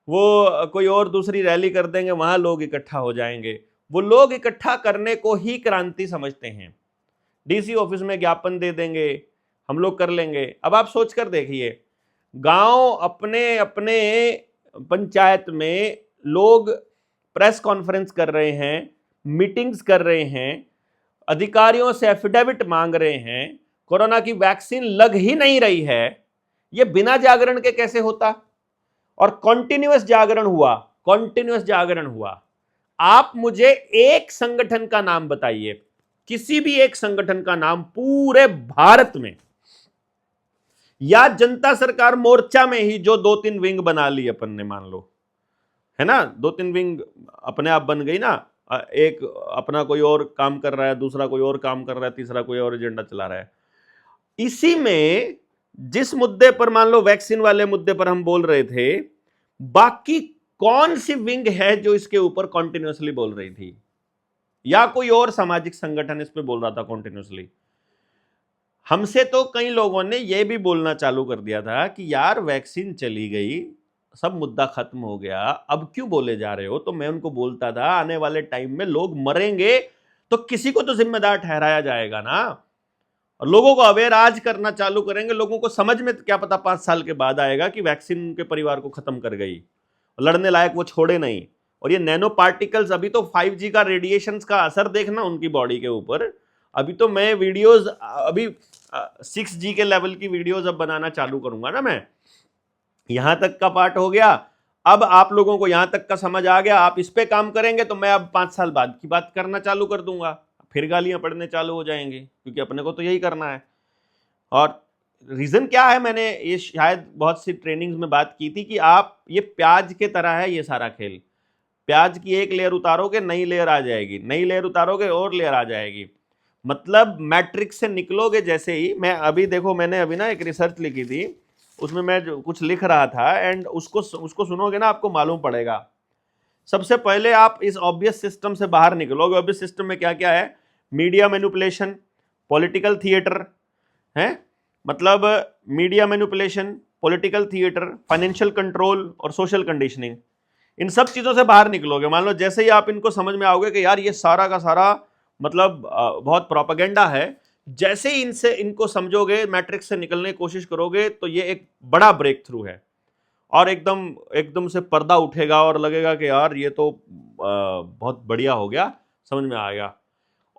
वो कोई और दूसरी रैली कर देंगे, वहां लोग इकट्ठा हो जाएंगे। वो लोग इकट्ठा करने को ही क्रांति समझते हैं। डीसी ऑफिस में ज्ञापन दे देंगे, हम लोग कर लेंगे। अब आप सोच कर देखिए, गांव अपने अपने पंचायत में लोग प्रेस कॉन्फ्रेंस कर रहे हैं, मीटिंग्स कर रहे हैं, अधिकारियों से एफिडेविट मांग रहे हैं, कोरोना की वैक्सीन लग ही नहीं रही है। ये बिना जागरण के कैसे होता? और कॉन्टिन्यूअस जागरण हुआ। आप मुझे एक संगठन का नाम बताइए, किसी भी एक संगठन का नाम पूरे भारत में, या जनता सरकार मोर्चा में ही जो 2-3 विंग बना ली अपन ने, मान लो, है ना, 2-3 विंग अपने आप बन गई ना, एक अपना कोई और काम कर रहा है, दूसरा कोई और काम कर रहा है, तीसरा कोई और एजेंडा चला रहा है। इसी में जिस मुद्दे पर, मान लो वैक्सीन वाले मुद्दे पर हम बोल रहे थे, बाकी कौन सी विंग है जो इसके ऊपर कॉन्टिन्यूसली बोल रही थी, या कोई और सामाजिक संगठन इस पे बोल रहा था कॉन्टिन्यूसली? हमसे तो कई लोगों ने यह भी बोलना चालू कर दिया था कि यार वैक्सीन चली गई, सब मुद्दा खत्म हो गया, अब क्यों बोले जा रहे हो? तो मैं उनको बोलता था, आने वाले टाइम में लोग मरेंगे तो किसी को तो जिम्मेदार ठहराया जाएगा ना, और लोगों को अवेयर आज करना चालू करेंगे। लोगों को समझ में क्या पता 5 साल के बाद आएगा कि वैक्सीन उनके परिवार को खत्म कर गई, लड़ने लायक वो छोड़े नहीं। और ये नैनो पार्टिकल्स, अभी तो 5G का रेडिएशंस का असर देखना उनकी बॉडी के ऊपर। अभी तो मैं वीडियोस, अभी 6G के लेवल की वीडियोस अब बनाना चालू करूंगा ना मैं। यहां तक का पार्ट हो गया, अब आप लोगों को यहां तक का समझ आ गया, आप इस पे काम करेंगे तो मैं अब 5 साल बाद की बात करना चालू कर दूंगा, फिर गालियां पड़ने चालू हो जाएंगी, क्योंकि अपने को तो यही करना है। और रीजन क्या है, मैंने ये शायद बहुत सी ट्रेनिंग्स में बात की थी कि आप, ये प्याज के तरह है ये सारा खेल। प्याज की एक लेयर उतारोगे, नई लेयर आ जाएगी, नई लेयर उतारोगे और लेयर आ जाएगी। मतलब मैट्रिक्स से निकलोगे जैसे ही, मैं अभी देखो, मैंने अभी ना एक रिसर्च लिखी थी, उसमें मैं जो कुछ लिख रहा था, एंड उसको सुनोगे ना, आपको मालूम पड़ेगा। सबसे पहले आप इस ऑब्वियस सिस्टम से बाहर निकलोगे। ऑब्वियस सिस्टम में क्या क्या है? मीडिया मैनिपुलेशन, पॉलिटिकल थिएटर है, मतलब media manipulation, political theatre, financial control और सोशल कंडीशनिंग। इन सब चीजों से बाहर निकलोगे। मान लो जैसे ही आप इनको समझ में आओगे कि यार ये सारा का सारा मतलब बहुत प्रोपेगेंडा है, जैसे ही इनको समझोगे, मैट्रिक्स से निकलने की कोशिश करोगे, तो ये एक बड़ा ब्रेक थ्रू है, और एकदम से पर्दा उठेगा और लगेगा कि यार ये तो बहुत बढ़िया हो गया, समझ में आएगा।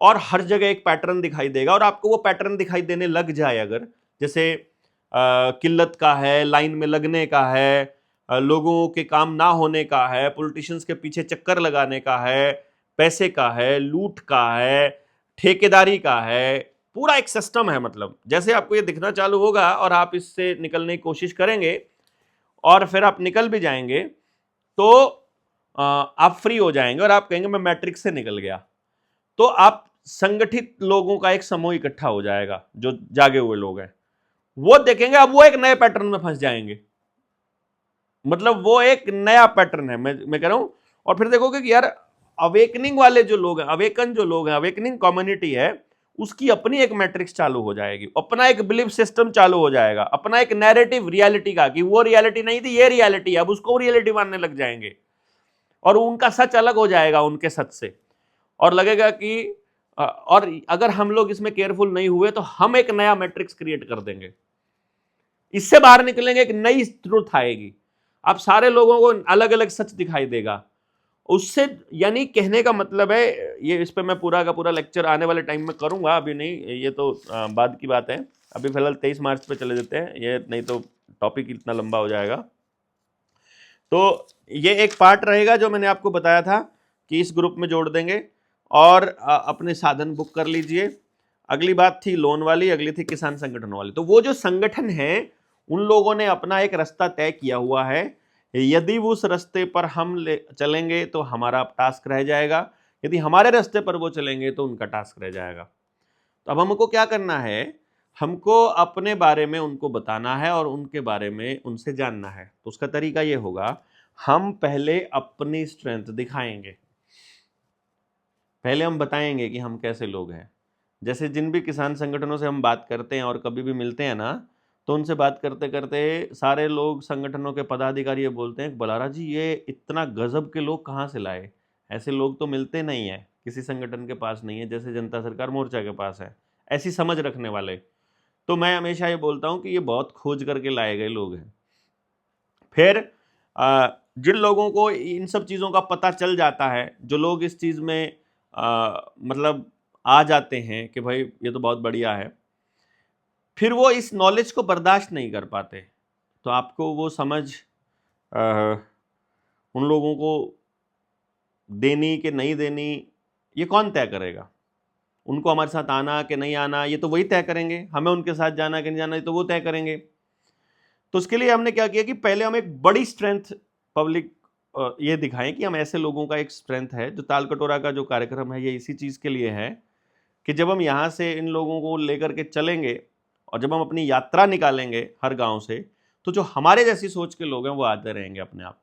और हर जगह एक पैटर्न दिखाई देगा, और आपको वो पैटर्न दिखाई देने लग जाए अगर, जैसे किल्लत का है, लाइन में लगने का है, लोगों के काम ना होने का है, पॉलिटिशियंस के पीछे चक्कर लगाने का है, पैसे का है, लूट का है, ठेकेदारी का है, पूरा एक सिस्टम है। मतलब जैसे आपको ये दिखना चालू होगा और आप इससे निकलने की कोशिश करेंगे, और फिर आप निकल भी जाएंगे, तो आप फ्री हो जाएंगे और आप कहेंगे मैं मैट्रिक्स से निकल गया। तो आप संगठित लोगों का एक समूह इकट्ठा हो जाएगा, जो जागे हुए लोग हैं, वो देखेंगे, अब वो एक नए पैटर्न में फंस जाएंगे। मतलब वो एक नया पैटर्न है, मैं कह रहा हूं। और फिर देखोगे कि यार अवेकनिंग वाले जो लोग हैं, अवेकन जो लोग हैं, अवेकनिंग कम्युनिटी है, उसकी अपनी एक मैट्रिक्स चालू हो जाएगी, अपना एक बिलीफ सिस्टम चालू हो जाएगा, अपना एक नैरेटिव रियलिटी का, कि वो रियलिटी नहीं थी, ये रियलिटी है, अब उसको रियलिटी मानने लग जाएंगे, और उनका सच अलग हो जाएगा उनके सच से, और लगेगा कि और अगर हम लोग इसमें केयरफुल नहीं हुए तो हम एक नया मैट्रिक्स क्रिएट कर देंगे। इससे बाहर निकलेंगे, एक नई ट्रुथ आएगी, आप सारे लोगों को अलग अलग सच दिखाई देगा उससे। यानी कहने का मतलब है, ये इस पे मैं पूरा का पूरा लेक्चर आने वाले टाइम में करूंगा, अभी नहीं, ये तो बाद की बात है। अभी फिलहाल 23 मार्च पे चले जाते हैं, ये नहीं तो टॉपिक इतना लंबा हो जाएगा। तो ये एक पार्ट रहेगा जो मैंने आपको बताया था कि इस ग्रुप में जोड़ देंगे, और अपने साधन बुक कर लीजिए। अगली बात थी लोन वाली, अगली थी किसान संगठनों वाली। तो वो जो संगठन है उन लोगों ने अपना एक रास्ता तय किया हुआ है, यदि उस रास्ते पर हम चलेंगे तो हमारा टास्क रह जाएगा, यदि हमारे रास्ते पर वो चलेंगे तो उनका टास्क रह जाएगा। तो अब हमको क्या करना है, हमको अपने बारे में उनको बताना है और उनके बारे में उनसे जानना है। तो उसका तरीका ये होगा, हम पहले अपनी स्ट्रेंथ दिखाएंगे, पहले हम बताएंगे कि हम कैसे लोग हैं। जैसे जिन भी किसान संगठनों से हम बात करते हैं और कभी भी मिलते हैं ना, तो उनसे बात करते करते सारे लोग संगठनों के पदाधिकारी ये बोलते हैं, बलारा जी ये इतना गजब के लोग कहाँ से लाए, ऐसे लोग तो मिलते नहीं है, किसी संगठन के पास नहीं है जैसे जनता सरकार मोर्चा के पास है, ऐसी समझ रखने वाले। तो मैं हमेशा ये बोलता हूँ कि ये बहुत खोज करके लाए गए लोग हैं। फिर जिन लोगों को इन सब चीज़ों का पता चल जाता है, जो लोग इस चीज़ में मतलब आ जाते हैं कि भाई ये तो बहुत बढ़िया है, फिर वो इस नॉलेज को बर्दाश्त नहीं कर पाते। तो आपको वो समझ उन लोगों को देनी कि नहीं देनी, ये कौन तय करेगा? उनको हमारे साथ आना कि नहीं आना ये तो वही तय करेंगे, हमें उनके साथ जाना कि नहीं जाना ये तो वो तय करेंगे। तो उसके लिए हमने क्या किया कि पहले हम एक बड़ी स्ट्रेंथ पब्लिक ये दिखाएं कि हम ऐसे लोगों का एक स्ट्रेंथ है। जो ताल कटोरा का जो कार्यक्रम है ये इसी चीज़ के लिए है कि जब हम यहाँ से इन लोगों को लेकर के चलेंगे और जब हम अपनी यात्रा निकालेंगे हर गांव से, तो जो हमारे जैसी सोच के लोग हैं वो आते रहेंगे अपने आप।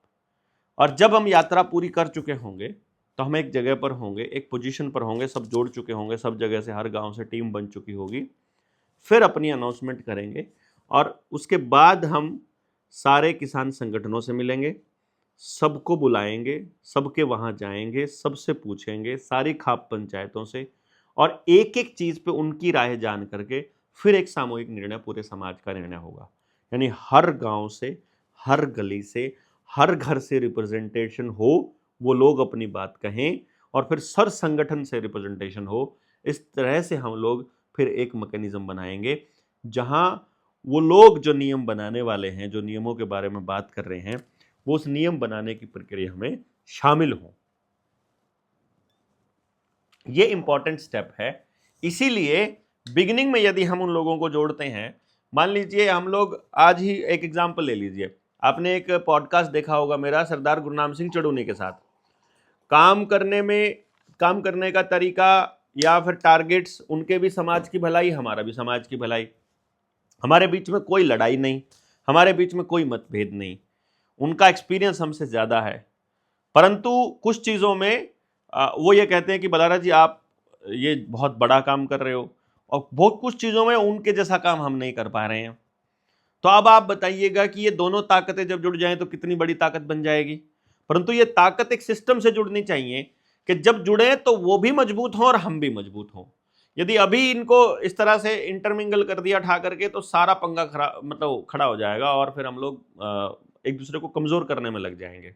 और जब हम यात्रा पूरी कर चुके होंगे तो हम एक जगह पर होंगे, एक पोजीशन पर होंगे, सब जोड़ चुके होंगे, सब जगह से हर गांव से टीम बन चुकी होगी, फिर अपनी अनाउंसमेंट करेंगे और उसके बाद हम सारे किसान संगठनों से मिलेंगे, सबको बुलाएंगे, सबके वहाँ जाएंगे, सबसे पूछेंगे, सारी खाप पंचायतों से, और एक एक चीज़ पे उनकी राय जान करके फिर एक सामूहिक निर्णय पूरे समाज का निर्णय होगा। यानी हर गांव से, हर गली से, हर घर से रिप्रेजेंटेशन हो, वो लोग अपनी बात कहें, और फिर सर संगठन से रिप्रेजेंटेशन हो। इस तरह से हम लोग फिर एक मैकेनिज्म बनाएंगे जहां वो लोग जो नियम बनाने वाले हैं, जो नियमों के बारे में बात कर रहे हैं, वो उस नियम बनाने की प्रक्रिया में शामिल हों। ये इंपॉर्टेंट स्टेप है। इसीलिए बिगिनिंग में यदि हम उन लोगों को जोड़ते हैं, मान लीजिए हम लोग आज ही एक एग्जांपल ले लीजिए, आपने एक पॉडकास्ट देखा होगा मेरा सरदार गुरनाम सिंह चड़ूनी के साथ। काम करने का तरीका या फिर टारगेट्स, उनके भी समाज की भलाई, हमारा भी समाज की भलाई, हमारे बीच में कोई लड़ाई नहीं, हमारे बीच में कोई मतभेद नहीं, उनका एक्सपीरियंस हमसे ज़्यादा है। परंतु कुछ चीज़ों में वो ये कहते हैं कि बलारा जी आप ये बहुत बड़ा काम कर रहे हो, और बहुत कुछ चीज़ों में उनके जैसा काम हम नहीं कर पा रहे हैं। तो अब आप बताइएगा कि ये दोनों ताकतें जब जुड़ जाएं तो कितनी बड़ी ताकत बन जाएगी। परंतु ये ताकत एक सिस्टम से जुड़नी चाहिए कि जब जुड़े तो वो भी मजबूत हों और हम भी मजबूत हों। यदि अभी इनको इस तरह से इंटरमिंगल कर दिया उठा करके तो सारा पंगा खड़ा हो जाएगा और फिर हम लोग एक दूसरे को कमजोर करने में लग जाएंगे।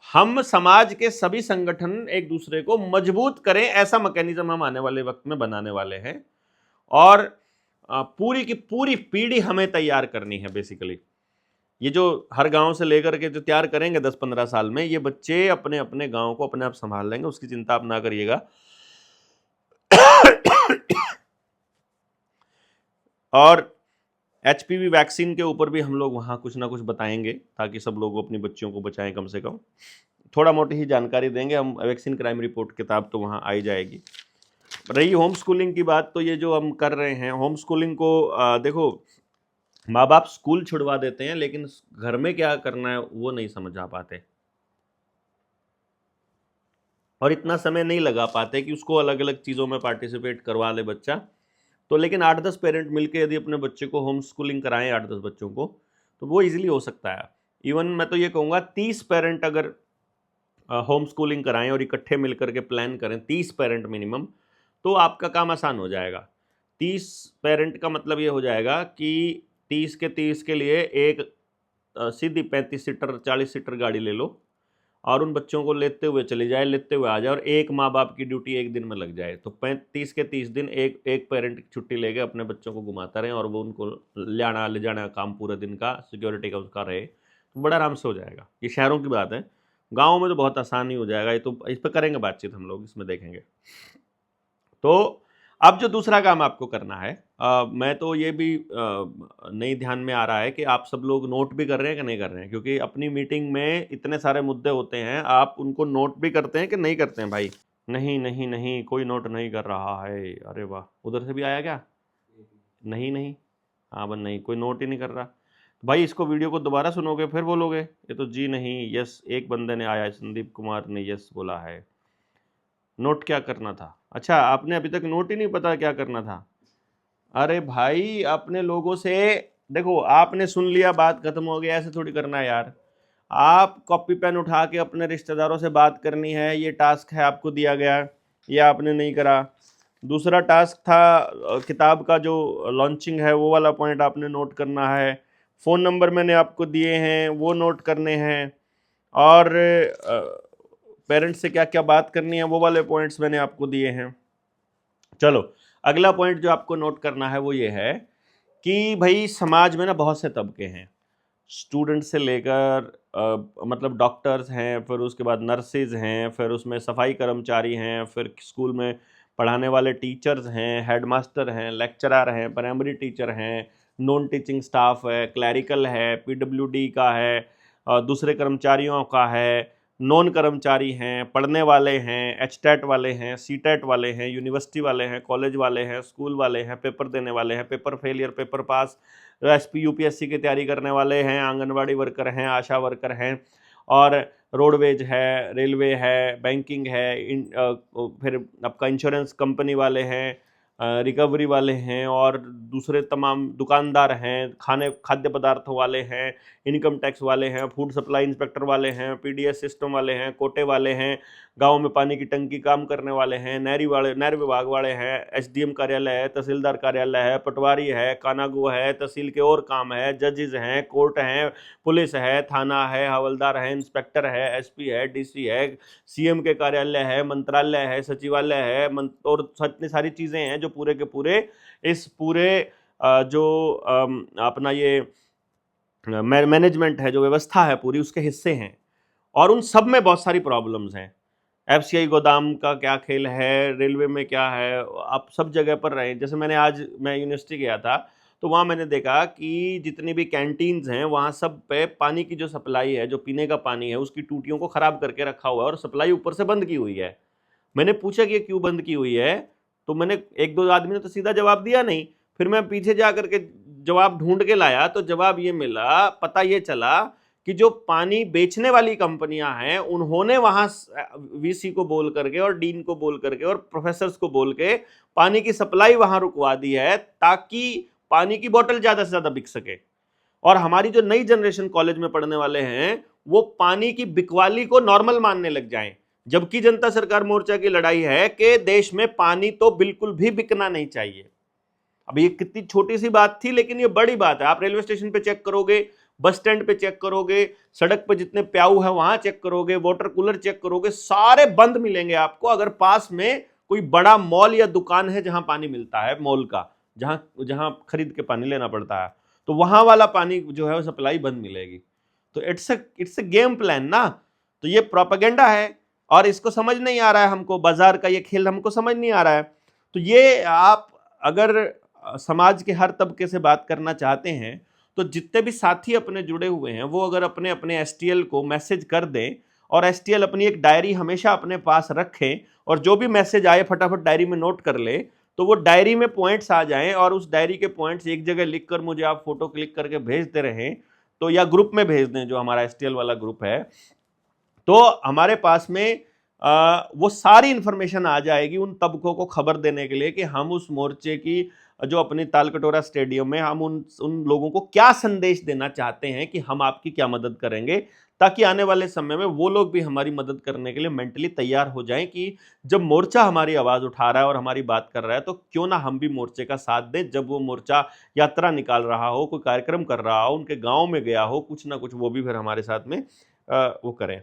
हम समाज के सभी संगठन एक दूसरे को मजबूत करें, ऐसा मैकेनिज्म हम आने वाले वक्त में बनाने वाले हैं। और पूरी की पूरी पीढ़ी हमें तैयार करनी है। बेसिकली ये जो हर गांव से लेकर के जो तैयार करेंगे 10-15 साल में, ये बच्चे अपने अपने गांव को अपने आप संभाल लेंगे, उसकी चिंता आप ना करिएगा। और एचपीवी वैक्सीन के ऊपर भी हम लोग वहाँ कुछ ना कुछ बताएंगे ताकि सब लोग अपनी बच्चियों को बचाएं। कम से कम थोड़ा मोटी ही जानकारी देंगे हम। वैक्सीन क्राइम रिपोर्ट किताब तो वहाँ आई जाएगी। रही होम स्कूलिंग की बात, तो ये जो हम कर रहे हैं होम स्कूलिंग को, देखो माँ बाप स्कूल छुड़वा देते हैं लेकिन घर में क्या करना है वो नहीं समझ आ पाते, और इतना समय नहीं लगा पाते कि उसको अलग अलग चीज़ों में पार्टिसिपेट करवा ले बच्चा। तो लेकिन 8-10 पेरेंट मिलकर यदि अपने बच्चे को होम स्कूलिंग कराएं, 8-10 बच्चों को, तो वो इजीली हो सकता है। इवन मैं तो ये कहूँगा 30 पेरेंट अगर होम स्कूलिंग कराएं और इकट्ठे मिलकर के प्लान करें, 30 पेरेंट मिनिमम, तो आपका काम आसान हो जाएगा। 30 पेरेंट का मतलब ये हो जाएगा कि 30 के 30 के लिए एक सीधी 35 सीटर 40 सीटर गाड़ी ले लो और उन बच्चों को लेते हुए चले जाए, लेते हुए आ जाए, और एक माँ बाप की ड्यूटी एक दिन में लग जाए। तो 30 के 30 दिन एक पेरेंट छुट्टी लेके अपने बच्चों को घुमाता रहे और वो उनको ले जाना काम पूरे दिन का सिक्योरिटी का उसका रहे। बड़ा आराम से हो जाएगा। ये शहरों की बात है, गाँव में तो बहुत आसानी हो जाएगा। ये तो इस पर करेंगे बातचीत हम लोग, इसमें देखेंगे। तो अब जो दूसरा काम आपको करना है, मैं तो ये भी नहीं ध्यान में आ रहा है कि आप सब लोग नोट भी कर रहे हैं कि नहीं कर रहे हैं, क्योंकि अपनी मीटिंग में इतने सारे मुद्दे होते हैं, आप उनको नोट भी करते हैं कि नहीं करते हैं भाई? नहीं नहीं नहीं, कोई नोट नहीं कर रहा है। अरे वाह, उधर से भी आया क्या? नहीं नहीं, हाँ बस नहीं, कोई नोट ही नहीं कर रहा। तो भाई इसको वीडियो को दोबारा सुनोगे फिर बोलोगे। ये तो जी नहीं यस, एक बंदे ने आया है, संदीप कुमार ने यस बोला है। नोट क्या करना था? अच्छा, आपने अभी तक नोट ही नहीं पता क्या करना था? अरे भाई अपने लोगों से, देखो आपने सुन लिया, बात खत्म हो गया, ऐसे थोड़ी करना है यार। आप कॉपी पेन उठा के अपने रिश्तेदारों से बात करनी है, ये टास्क है आपको दिया गया, ये आपने नहीं करा। दूसरा टास्क था किताब का जो लॉन्चिंग है वो वाला पॉइंट आपने नोट करना है। फ़ोन नंबर मैंने आपको दिए हैं वो नोट करने हैं, और पेरेंट्स से क्या क्या बात करनी है वो वाले पॉइंट्स मैंने आपको दिए हैं। चलो अगला पॉइंट जो आपको नोट करना है वो ये है कि भाई समाज में ना बहुत से तबके हैं, स्टूडेंट से लेकर मतलब डॉक्टर्स हैं, फिर उसके बाद नर्सेज हैं, फिर उसमें सफाई कर्मचारी हैं, फिर स्कूल में पढ़ाने वाले टीचर्स हैं, हेडमास्टर हैं, लेक्चरर हैं, प्राइमरी टीचर हैं, नॉन टीचिंग स्टाफ है, क्लैरिकल है, पीडब्ल्यूडी का है, दूसरे कर्मचारियों का है, नॉन कर्मचारी हैं, पढ़ने वाले हैं, एचटेट वाले हैं, सीटेट वाले हैं, यूनिवर्सिटी वाले हैं, कॉलेज वाले हैं, स्कूल वाले हैं, पेपर देने वाले हैं, paper failure, paper pass, SP UPSC की तैयारी करने वाले हैं, आंगनवाड़ी वर्कर हैं, आशा वर्कर हैं, और रोडवेज है, रेलवे है, बैंकिंग है, फिर आपका इंश्योरेंस कंपनी वाले हैं, रिकवरी वाले हैं, और दूसरे तमाम दुकानदार हैं, खाद्य पदार्थों वाले हैं, इनकम टैक्स वाले हैं, फूड सप्लाई इंस्पेक्टर वाले हैं, पीडीएस सिस्टम वाले हैं, कोटे वाले हैं, गांव में पानी की टंकी काम करने वाले हैं, नहर विभाग वाले हैं, एसडीएम कार्यालय है, तहसीलदार कार्यालय है, पटवारी है, कानागो है, तहसील के और काम है, जजेस हैं, कोर्ट हैं, पुलिस है, थाना है, हवलदार है, इंस्पेक्टर है, एसपी है, डीसी है, सीएम के कार्यालय है, मंत्रालय है, सचिवालय है, और इतनी सारी चीज़ें हैं जो पूरे के पूरे इस पूरे जो अपना ये मैनेजमेंट है, जो व्यवस्था है पूरी, उसके हिस्से हैं। और उन सब में बहुत सारी प्रॉब्लम्स हैं। एफसीआई गोदाम का क्या खेल है, रेलवे में क्या है, आप सब जगह पर रहे। जैसे मैं यूनिवर्सिटी गया था तो वहाँ मैंने देखा कि जितनी भी कैंटीन्स हैं वहाँ सब पे पानी की जो सप्लाई है, जो पीने का पानी है, उसकी टूटियों को ख़राब करके रखा हुआ है और सप्लाई ऊपर से बंद की हुई है। मैंने पूछा कि ये क्यों बंद की हुई है, तो मैंने एक दो आदमी ने तो सीधा जवाब दिया नहीं। फिर मैं पीछे जा करके जवाब ढूंढ के लाया तो जवाब ये मिला, पता ये चला कि जो पानी बेचने वाली कंपनियां हैं उन्होंने वहां वीसी को बोल करके और डीन को बोल करके और प्रोफेसर्स को बोल के पानी की सप्लाई वहां रुकवा दी है, ताकि पानी की बोतल ज्यादा से ज्यादा बिक सके। और हमारी जो नई जनरेशन कॉलेज में पढ़ने वाले हैं वो पानी की बिकवाली को नॉर्मल मानने लग जाएं, जबकि जनता सरकार मोर्चा की लड़ाई है कि देश में पानी तो बिल्कुल भी बिकना नहीं चाहिए। अब ये कितनी छोटी सी बात थी, लेकिन ये बड़ी बात है। आप रेलवे स्टेशन पे चेक करोगे, बस स्टैंड पे चेक करोगे, सड़क पे जितने प्याऊ है वहां चेक करोगे, वाटर कूलर चेक करोगे, सारे बंद मिलेंगे आपको। अगर पास में कोई बड़ा मॉल या दुकान है जहां पानी मिलता है, मॉल का, जहां जहां खरीद के पानी लेना पड़ता है, तो वहां वाला पानी जो है वो सप्लाई बंद मिलेगी। तो इट्स अ गेम प्लान ना। तो ये प्रोपेगेंडा है और इसको समझ नहीं आ रहा है हमको, बाजार का ये खेल हमको समझ नहीं आ रहा है। तो ये आप अगर समाज के हर तबके से बात करना चाहते हैं तो जितने भी साथी अपने जुड़े हुए हैं वो अगर अपने अपने एसटीएल को मैसेज कर दें, और एसटीएल अपनी एक डायरी हमेशा अपने पास रखें, और जो भी मैसेज आए फटाफट डायरी में नोट कर ले, तो वो डायरी में पॉइंट्स आ जाएं और उस डायरी के पॉइंट्स एक जगह लिखकर मुझे आप फोटो क्लिक करके भेजते रहें, तो या ग्रुप में भेज दें जो हमारा एसटीएल वाला ग्रुप है, तो हमारे पास में वो सारी इंफॉर्मेशन आ जाएगी उन तबकों को खबर देने के लिए कि हम उस मोर्चे की जो अपनी तालकटोरा स्टेडियम में हम उन लोगों को क्या संदेश देना चाहते हैं कि हम आपकी क्या मदद करेंगे, ताकि आने वाले समय में वो लोग भी हमारी मदद करने के लिए मेंटली तैयार हो जाएं कि जब मोर्चा हमारी आवाज़ उठा रहा है और हमारी बात कर रहा है तो क्यों ना हम भी मोर्चे का साथ दें। जब वो मोर्चा यात्रा निकाल रहा हो, कोई कार्यक्रम कर रहा हो, उनके गाँव में गया हो, कुछ ना कुछ वो भी फिर हमारे साथ में वो करें।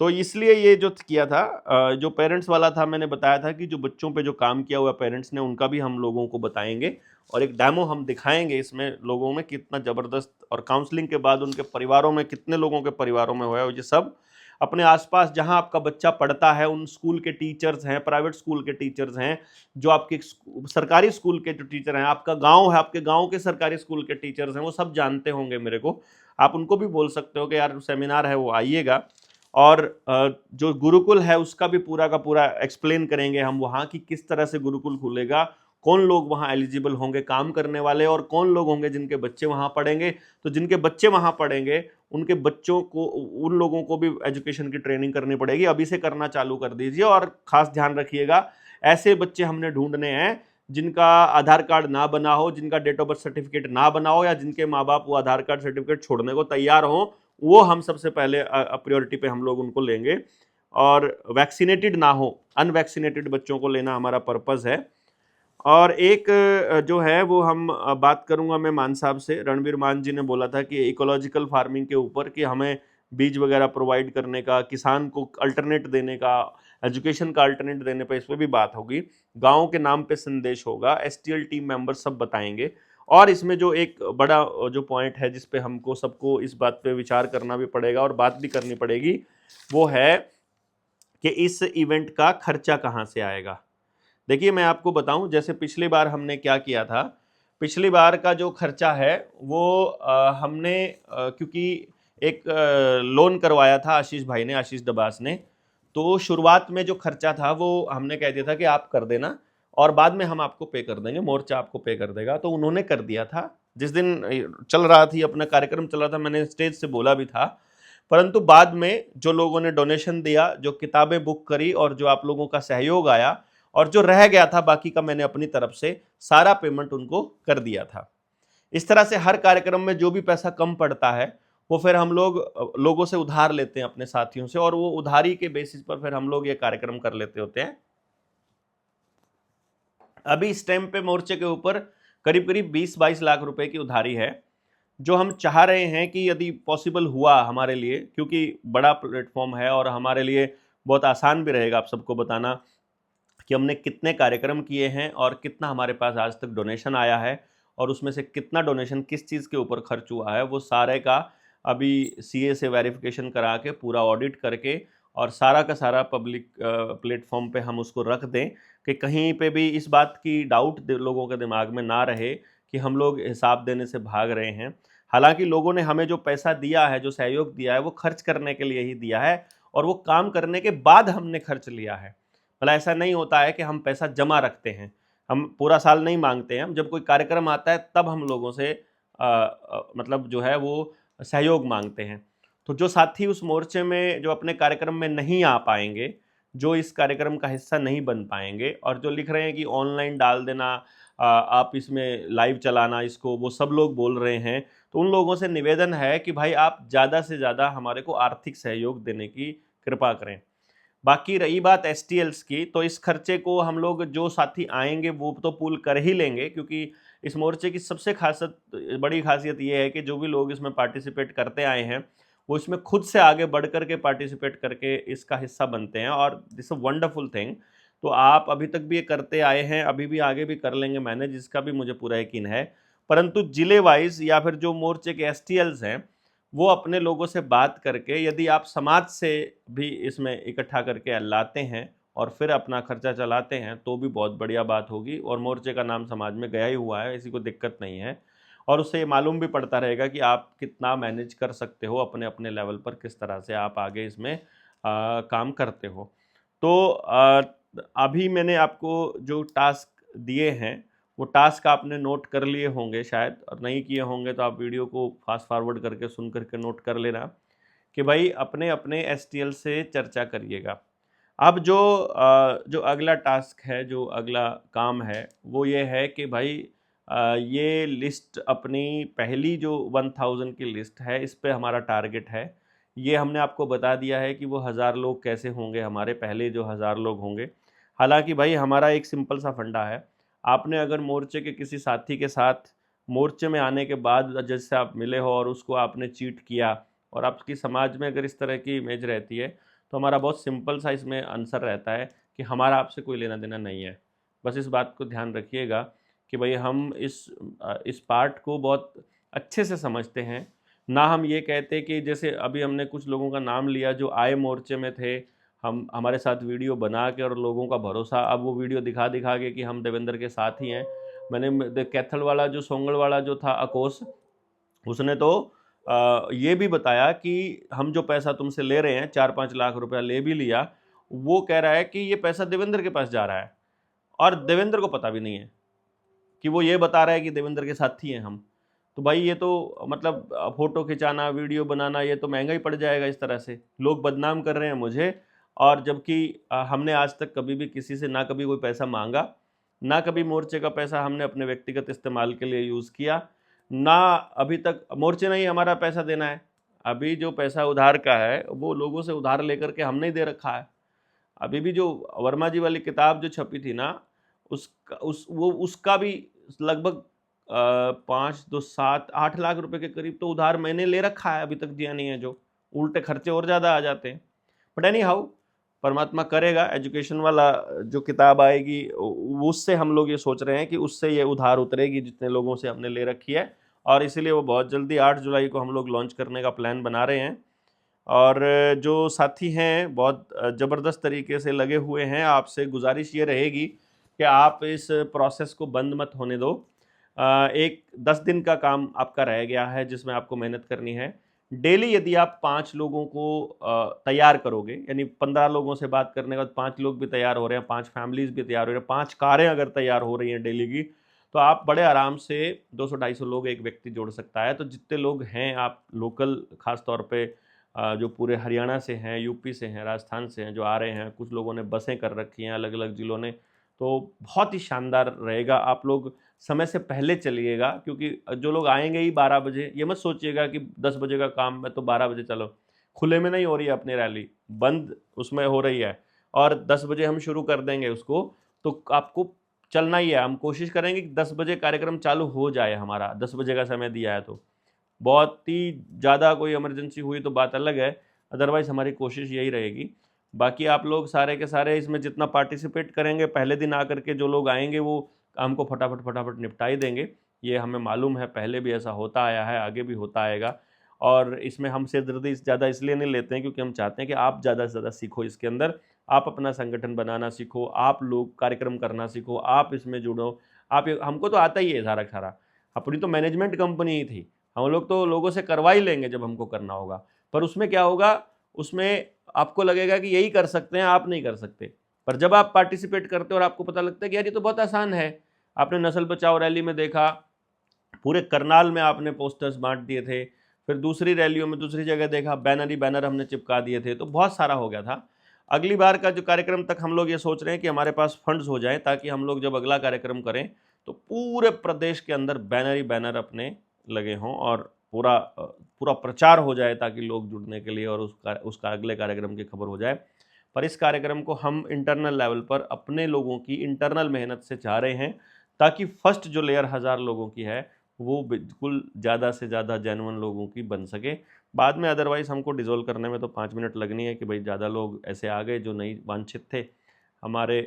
तो इसलिए ये जो किया था, जो पेरेंट्स वाला था, मैंने बताया था कि जो बच्चों पे जो काम किया हुआ पेरेंट्स ने, उनका भी हम लोगों को बताएंगे और एक डेमो हम दिखाएंगे इसमें लोगों में कितना ज़बरदस्त, और काउंसलिंग के बाद उनके परिवारों में कितने लोगों के परिवारों में हुआ है। ये सब अपने आसपास जहां आपका बच्चा पढ़ता है उन स्कूल के टीचर्स हैं, प्राइवेट स्कूल के टीचर्स हैं, जो आपके सरकारी स्कूल के जो टीचर हैं, आपका गांव है, आपके गांव के सरकारी स्कूल के टीचर्स हैं, वो सब जानते होंगे मेरे को। आप उनको भी बोल सकते हो कि यार सेमिनार है वो आइएगा। और जो गुरुकुल है उसका भी पूरा का पूरा एक्सप्लेन करेंगे हम, वहाँ की किस तरह से गुरुकुल खुलेगा, कौन लोग वहाँ एलिजिबल होंगे काम करने वाले, और कौन लोग होंगे जिनके बच्चे वहाँ पढ़ेंगे। तो जिनके बच्चे वहाँ पढ़ेंगे उनके बच्चों को, उन लोगों को भी एजुकेशन की ट्रेनिंग करनी पड़ेगी। अभी से करना चालू कर दीजिए। और खास ध्यान रखिएगा, ऐसे बच्चे हमने ढूंढने हैं जिनका आधार कार्ड ना बना हो, जिनका डेट ऑफ बर्थ सर्टिफिकेट ना बना हो, या जिनके माँ बाप वो आधार कार्ड सर्टिफिकेट छोड़ने को तैयार हो, वो हम सबसे पहले प्रायोरिटी पे हम लोग उनको लेंगे। और वैक्सीनेटेड ना हो, अनवैक्सीनेटेड बच्चों को लेना हमारा पर्पज़ है। और एक जो है वो हम बात करूंगा मैं मान साहब से, रणबीर मान जी ने बोला था कि इकोलॉजिकल फार्मिंग के ऊपर, कि हमें बीज वगैरह प्रोवाइड करने का, किसान को अल्टरनेट देने का, एजुकेशन का अल्टरनेट देने पर, इस पर भी बात होगी। गाँव के नाम पे संदेश होगा, एसटीएल टीम मेंबर सब बताएंगे। और इसमें जो एक बड़ा जो पॉइंट है जिस पे हमको सबको इस बात पे विचार करना भी पड़ेगा और बात भी करनी पड़ेगी, वो है कि इस इवेंट का खर्चा कहाँ से आएगा। देखिए मैं आपको बताऊं, जैसे पिछली बार हमने क्या किया था, पिछली बार का जो खर्चा है वो हमने क्योंकि एक लोन करवाया था आशीष भाई ने, आशीष दबास ने, तो शुरुआत में जो खर्चा था वो हमने कह दिया था कि आप कर देना और बाद में हम आपको पे कर देंगे, मोर्चा आपको पे कर देगा। तो उन्होंने कर दिया था। जिस दिन चल रहा थी अपना कार्यक्रम चल रहा था, मैंने स्टेज से बोला भी था। परंतु बाद में जो लोगों ने डोनेशन दिया, जो किताबें बुक करी, और जो आप लोगों का सहयोग आया, और जो रह गया था बाकी का, मैंने अपनी तरफ से सारा पेमेंट उनको कर दिया था। इस तरह से हर कार्यक्रम में जो भी पैसा कम पड़ता है वो फिर हम लोग लोगों से उधार लेते हैं, अपने साथियों से, और वो उधारी के बेसिस पर फिर हम लोग ये कार्यक्रम कर लेते होते हैं। अभी इस टाइम पे मोर्चे के ऊपर करीब करीब 20-22 लाख रुपए की उधारी है, जो हम चाह रहे हैं कि यदि पॉसिबल हुआ हमारे लिए, क्योंकि बड़ा प्लेटफॉर्म है और हमारे लिए बहुत आसान भी रहेगा आप सबको बताना कि हमने कितने कार्यक्रम किए हैं और कितना हमारे पास आज तक डोनेशन आया है, और उसमें से कितना डोनेशन किस चीज़ के ऊपर खर्च हुआ है, वो सारे का अभी सीए से वेरिफिकेशन करा के, पूरा ऑडिट करके, और सारा का सारा पब्लिक प्लेटफॉर्म पे हम उसको रख दें कि कहीं पे भी इस बात की डाउट लोगों के दिमाग में ना रहे कि हम लोग हिसाब देने से भाग रहे हैं। हालांकि लोगों ने हमें जो पैसा दिया है, जो सहयोग दिया है, वो खर्च करने के लिए ही दिया है, और वो काम करने के बाद हमने खर्च लिया है। भला ऐसा नहीं होता है कि हम पैसा जमा रखते हैं, हम पूरा साल नहीं मांगते हैं। हम जब कोई कार्यक्रम आता है तब हम लोगों से मतलब जो है वो सहयोग मांगते हैं। तो जो साथी उस मोर्चे में जो अपने कार्यक्रम में नहीं आ पाएंगे, जो इस कार्यक्रम का हिस्सा नहीं बन पाएंगे, और जो लिख रहे हैं कि ऑनलाइन डाल देना, आप इसमें लाइव चलाना इसको, वो सब लोग बोल रहे हैं, तो उन लोगों से निवेदन है कि भाई आप ज़्यादा से ज़्यादा हमारे को आर्थिक सहयोग देने की कृपा करें। बाकी रही बात एसटीएल्स की, तो इस खर्चे को हम लोग, जो साथी आएंगे वो तो पूल कर ही लेंगे, क्योंकि इस मोर्चे की सबसे बड़ी खासियत ये है कि जो भी लोग इसमें पार्टिसिपेट करते आए हैं वो इसमें खुद से आगे बढ़ करके पार्टिसिपेट करके इसका हिस्सा बनते हैं, और दिस अ वंडरफुल थिंग। तो आप अभी तक भी ये करते आए हैं, अभी भी आगे भी कर लेंगे मैनेज, इसका भी मुझे पूरा यकीन है। परंतु जिले वाइज या फिर जो मोर्चे के एसटीएल्स हैं, वो अपने लोगों से बात करके, यदि आप समाज से भी इसमें इकट्ठा करके लाते हैं और फिर अपना खर्चा चलाते हैं, तो भी बहुत बढ़िया बात होगी। और मोर्चे का नाम समाज में गया ही हुआ है, ऐसी कोई दिक्कत नहीं है, और उससे ये मालूम भी पड़ता रहेगा कि आप कितना मैनेज कर सकते हो अपने अपने लेवल पर, किस तरह से आप आगे इसमें काम करते हो। तो अभी मैंने आपको जो टास्क दिए हैं, वो टास्क आपने नोट कर लिए होंगे शायद, और नहीं किए होंगे तो आप वीडियो को फास्ट फॉरवर्ड करके सुन करके नोट कर लेना कि भाई अपने अपने एसटीएल से चर्चा करिएगा। अब जो अगला टास्क है, जो अगला काम है, वो ये है कि भाई ये लिस्ट, अपनी पहली जो 1000 की लिस्ट है, इस पे हमारा टारगेट है। ये हमने आपको बता दिया है कि वो 1000 लोग कैसे होंगे, हमारे पहले जो 1000 लोग होंगे। हालांकि भाई हमारा एक सिंपल सा फंडा है, आपने अगर मोर्चे के किसी साथी के साथ मोर्चे में आने के बाद जैसे आप मिले हो और उसको आपने चीट किया, और आपकी समाज में अगर इस तरह की इमेज रहती है, तो हमारा बहुत सिंपल सा इसमें आंसर रहता है कि हमारा आपसे कोई लेना देना नहीं है। बस इस बात को ध्यान रखिएगा कि भाई हम इस पार्ट को बहुत अच्छे से समझते हैं। ना हम ये कहते कि जैसे अभी हमने कुछ लोगों का नाम लिया जो आए मोर्चे में थे, हम हमारे साथ वीडियो बना के और लोगों का भरोसा, अब वो वीडियो दिखा दिखा के कि हम देवेंद्र के साथ ही हैं। मैंने कैथल वाला जो सोंगड़ वाला जो था अकोस, उसने तो ये भी बताया कि हम जो पैसा तुमसे ले रहे हैं 4-5 लाख रुपया ले भी लिया, वो कह रहा है कि ये पैसा देवेंद्र के पास जा रहा है और देवेंद्र को पता भी नहीं है कि वो ये बता रहा है कि देवेंद्र के साथी हैं हम। तो भाई ये तो मतलब फोटो खिंचाना, वीडियो बनाना, ये तो महंगा ही पड़ जाएगा। इस तरह से लोग बदनाम कर रहे हैं मुझे, और जबकि हमने आज तक कभी भी किसी से ना कभी कोई पैसा मांगा, ना कभी मोर्चे का पैसा हमने अपने व्यक्तिगत इस्तेमाल के लिए यूज़ किया, ना अभी तक मोर्चे ने ही हमारा पैसा देना है। अभी जो पैसा उधार का है वो लोगों से उधार लेकर के हमने ही दे रखा है। अभी भी जो वर्मा जी वाली किताब जो छपी थी ना, उसका भी लगभग 5, 2, 7, 8 लाख रुपए के करीब तो उधार मैंने ले रखा है, अभी तक दिया नहीं है। जो उल्टे खर्चे और ज़्यादा आ जाते हैं। बट एनी हाउ, परमात्मा करेगा। एजुकेशन वाला जो किताब आएगी उससे हम लोग ये सोच रहे हैं कि उससे ये उधार उतरेगी जितने लोगों से हमने ले रखी है, और इसीलिए वो बहुत जल्दी 8 जुलाई को हम लोग लॉन्च करने का प्लान बना रहे हैं। और जो साथी हैं बहुत ज़बरदस्त तरीके से लगे हुए हैं, आपसे गुजारिश ये रहेगी कि आप इस प्रोसेस को बंद मत होने दो। एक 10 दिन का काम आपका रह गया है जिसमें आपको मेहनत करनी है। डेली यदि आप 5 लोगों को तैयार करोगे, यानी 15 लोगों से बात करने के बाद 5 लोग भी तैयार हो रहे हैं, 5 फैमिलीज़ भी तैयार हो रहे हैं, 5 कारें अगर तैयार हो रही हैं डेली की, तो आप बड़े आराम से 200-250 लोग एक व्यक्ति जोड़ सकता है। तो जितने लोग हैं आप लोकल, ख़ास तौर पे जो पूरे हरियाणा से हैं, यूपी से हैं, राजस्थान से हैं, जो आ रहे हैं, कुछ लोगों ने बसें कर रखी हैं अलग अलग ज़िलों ने, तो बहुत ही शानदार रहेगा। आप लोग समय से पहले चलिएगा, क्योंकि जो लोग आएंगे ही 12 बजे, ये मत सोचिएगा कि 10 बजे का काम है तो 12 बजे चलो। खुले में नहीं हो रही है अपनी रैली, बंद उसमें हो रही है, और 10 बजे हम शुरू कर देंगे उसको, तो आपको चलना ही है। हम कोशिश करेंगे कि 10 बजे कार्यक्रम चालू हो जाए हमारा, 10 बजे का समय दिया है तो। बहुत ही ज़्यादा कोई इमरजेंसी हुई तो बात अलग है, अदरवाइज़ हमारी कोशिश यही रहेगी। बाकी आप लोग सारे के सारे इसमें जितना पार्टिसिपेट करेंगे, पहले दिन आकर के जो लोग आएंगे वो काम को फटाफट फटाफट निपटा ही देंगे। ये हमें मालूम है, पहले भी ऐसा होता आया है, आगे भी होता आएगा। और इसमें हम सिरदर्दी ज़्यादा इसलिए नहीं लेते हैं क्योंकि हम चाहते हैं कि आप ज़्यादा से ज़्यादा सीखो इसके अंदर, आप अपना संगठन बनाना सीखो, आप लोग कार्यक्रम करना सीखो, आप इसमें जुड़ो। हमको तो आता ही है सारा सारा, अपनी तो मैनेजमेंट कंपनी ही थी, हम लोग तो लोगों से करवा ही लेंगे जब हमको करना होगा। पर उसमें क्या होगा, उसमें आपको लगेगा कि यही कर सकते हैं, आप नहीं कर सकते। पर जब आप पार्टिसिपेट करते हो और आपको पता लगता है कि यार ये तो बहुत आसान है। आपने नस्ल बचाओ रैली में देखा, पूरे करनाल में आपने पोस्टर्स बांट दिए थे, फिर दूसरी रैलियों में दूसरी जगह देखा बैनर ही बैनर हमने चिपका दिए थे, तो बहुत सारा हो गया था। अगली बार का जो कार्यक्रम तक हम लोग ये सोच रहे हैं कि हमारे पास फंड्स हो जाएं, ताकि हम लोग जब अगला कार्यक्रम करें तो पूरे प्रदेश के अंदर बैनर ही बैनर अपने लगे हों और पूरा प्रचार हो जाए, ताकि लोग जुड़ने के लिए और उसका अगले कार्यक्रम की खबर हो जाए। पर इस कार्यक्रम को हम इंटरनल लेवल पर अपने लोगों की इंटरनल मेहनत से चाह रहे हैं, ताकि फर्स्ट जो लेयर 1000 लोगों की है वो बिल्कुल ज़्यादा से ज़्यादा जेन्युइन लोगों की बन सके। बाद में अदरवाइज़ हमको डिज़ोल्व करने में तो 5 मिनट लगनी है कि भाई ज़्यादा लोग ऐसे आ गए जो नहीं वांछित थे हमारे।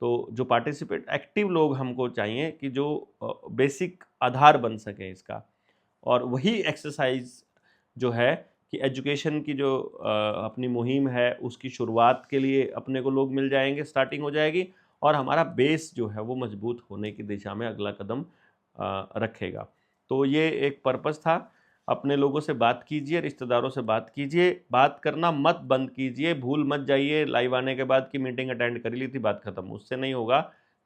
तो जो पार्टिसिपेट एक्टिव लोग हमको चाहिए कि जो बेसिक आधार बन सके इसका, और वही एक्सरसाइज जो है कि एजुकेशन की जो अपनी मुहिम है उसकी शुरुआत के लिए अपने को लोग मिल जाएंगे, स्टार्टिंग हो जाएगी, और हमारा बेस जो है वो मजबूत होने की दिशा में अगला कदम रखेगा। तो ये एक पर्पस था। अपने लोगों से बात कीजिए, रिश्तेदारों से बात कीजिए, बात करना मत बंद कीजिए। भूल मत जाइए लाइव आने के बाद कि मीटिंग अटेंड कर ली थी, बात खत्म, उससे नहीं होगा।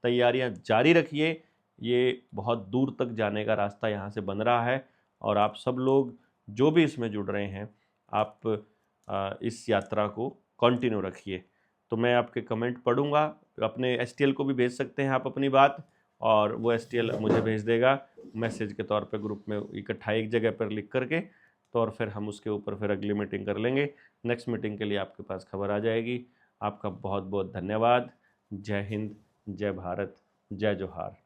तैयारियां जारी रखिए, ये बहुत दूर तक जाने का रास्ता यहाँ से बन रहा है। और आप सब लोग जो भी इसमें जुड़ रहे हैं, आप इस यात्रा को कंटिन्यू रखिए। तो मैं आपके कमेंट पढ़ूंगा, अपने एसटीएल को भी भेज सकते हैं आप अपनी बात, और वो एसटीएल मुझे भेज देगा मैसेज के तौर पे ग्रुप में इकट्ठा एक जगह पर लिख करके। तो और फिर हम उसके ऊपर फिर अगली मीटिंग कर लेंगे। नेक्स्ट मीटिंग के लिए आपके पास खबर आ जाएगी। आपका बहुत बहुत धन्यवाद। जय हिंद, जय भारत, जय जोहार।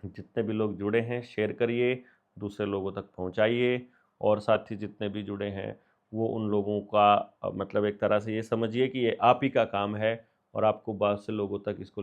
जितने भी लोग जुड़े हैं शेयर करिए, दूसरे लोगों तक पहुंचाइए, और साथी जितने भी जुड़े हैं वो उन लोगों का मतलब एक तरह से ये समझिए कि ये आप ही का काम है और आपको बहुत से लोगों तक इसको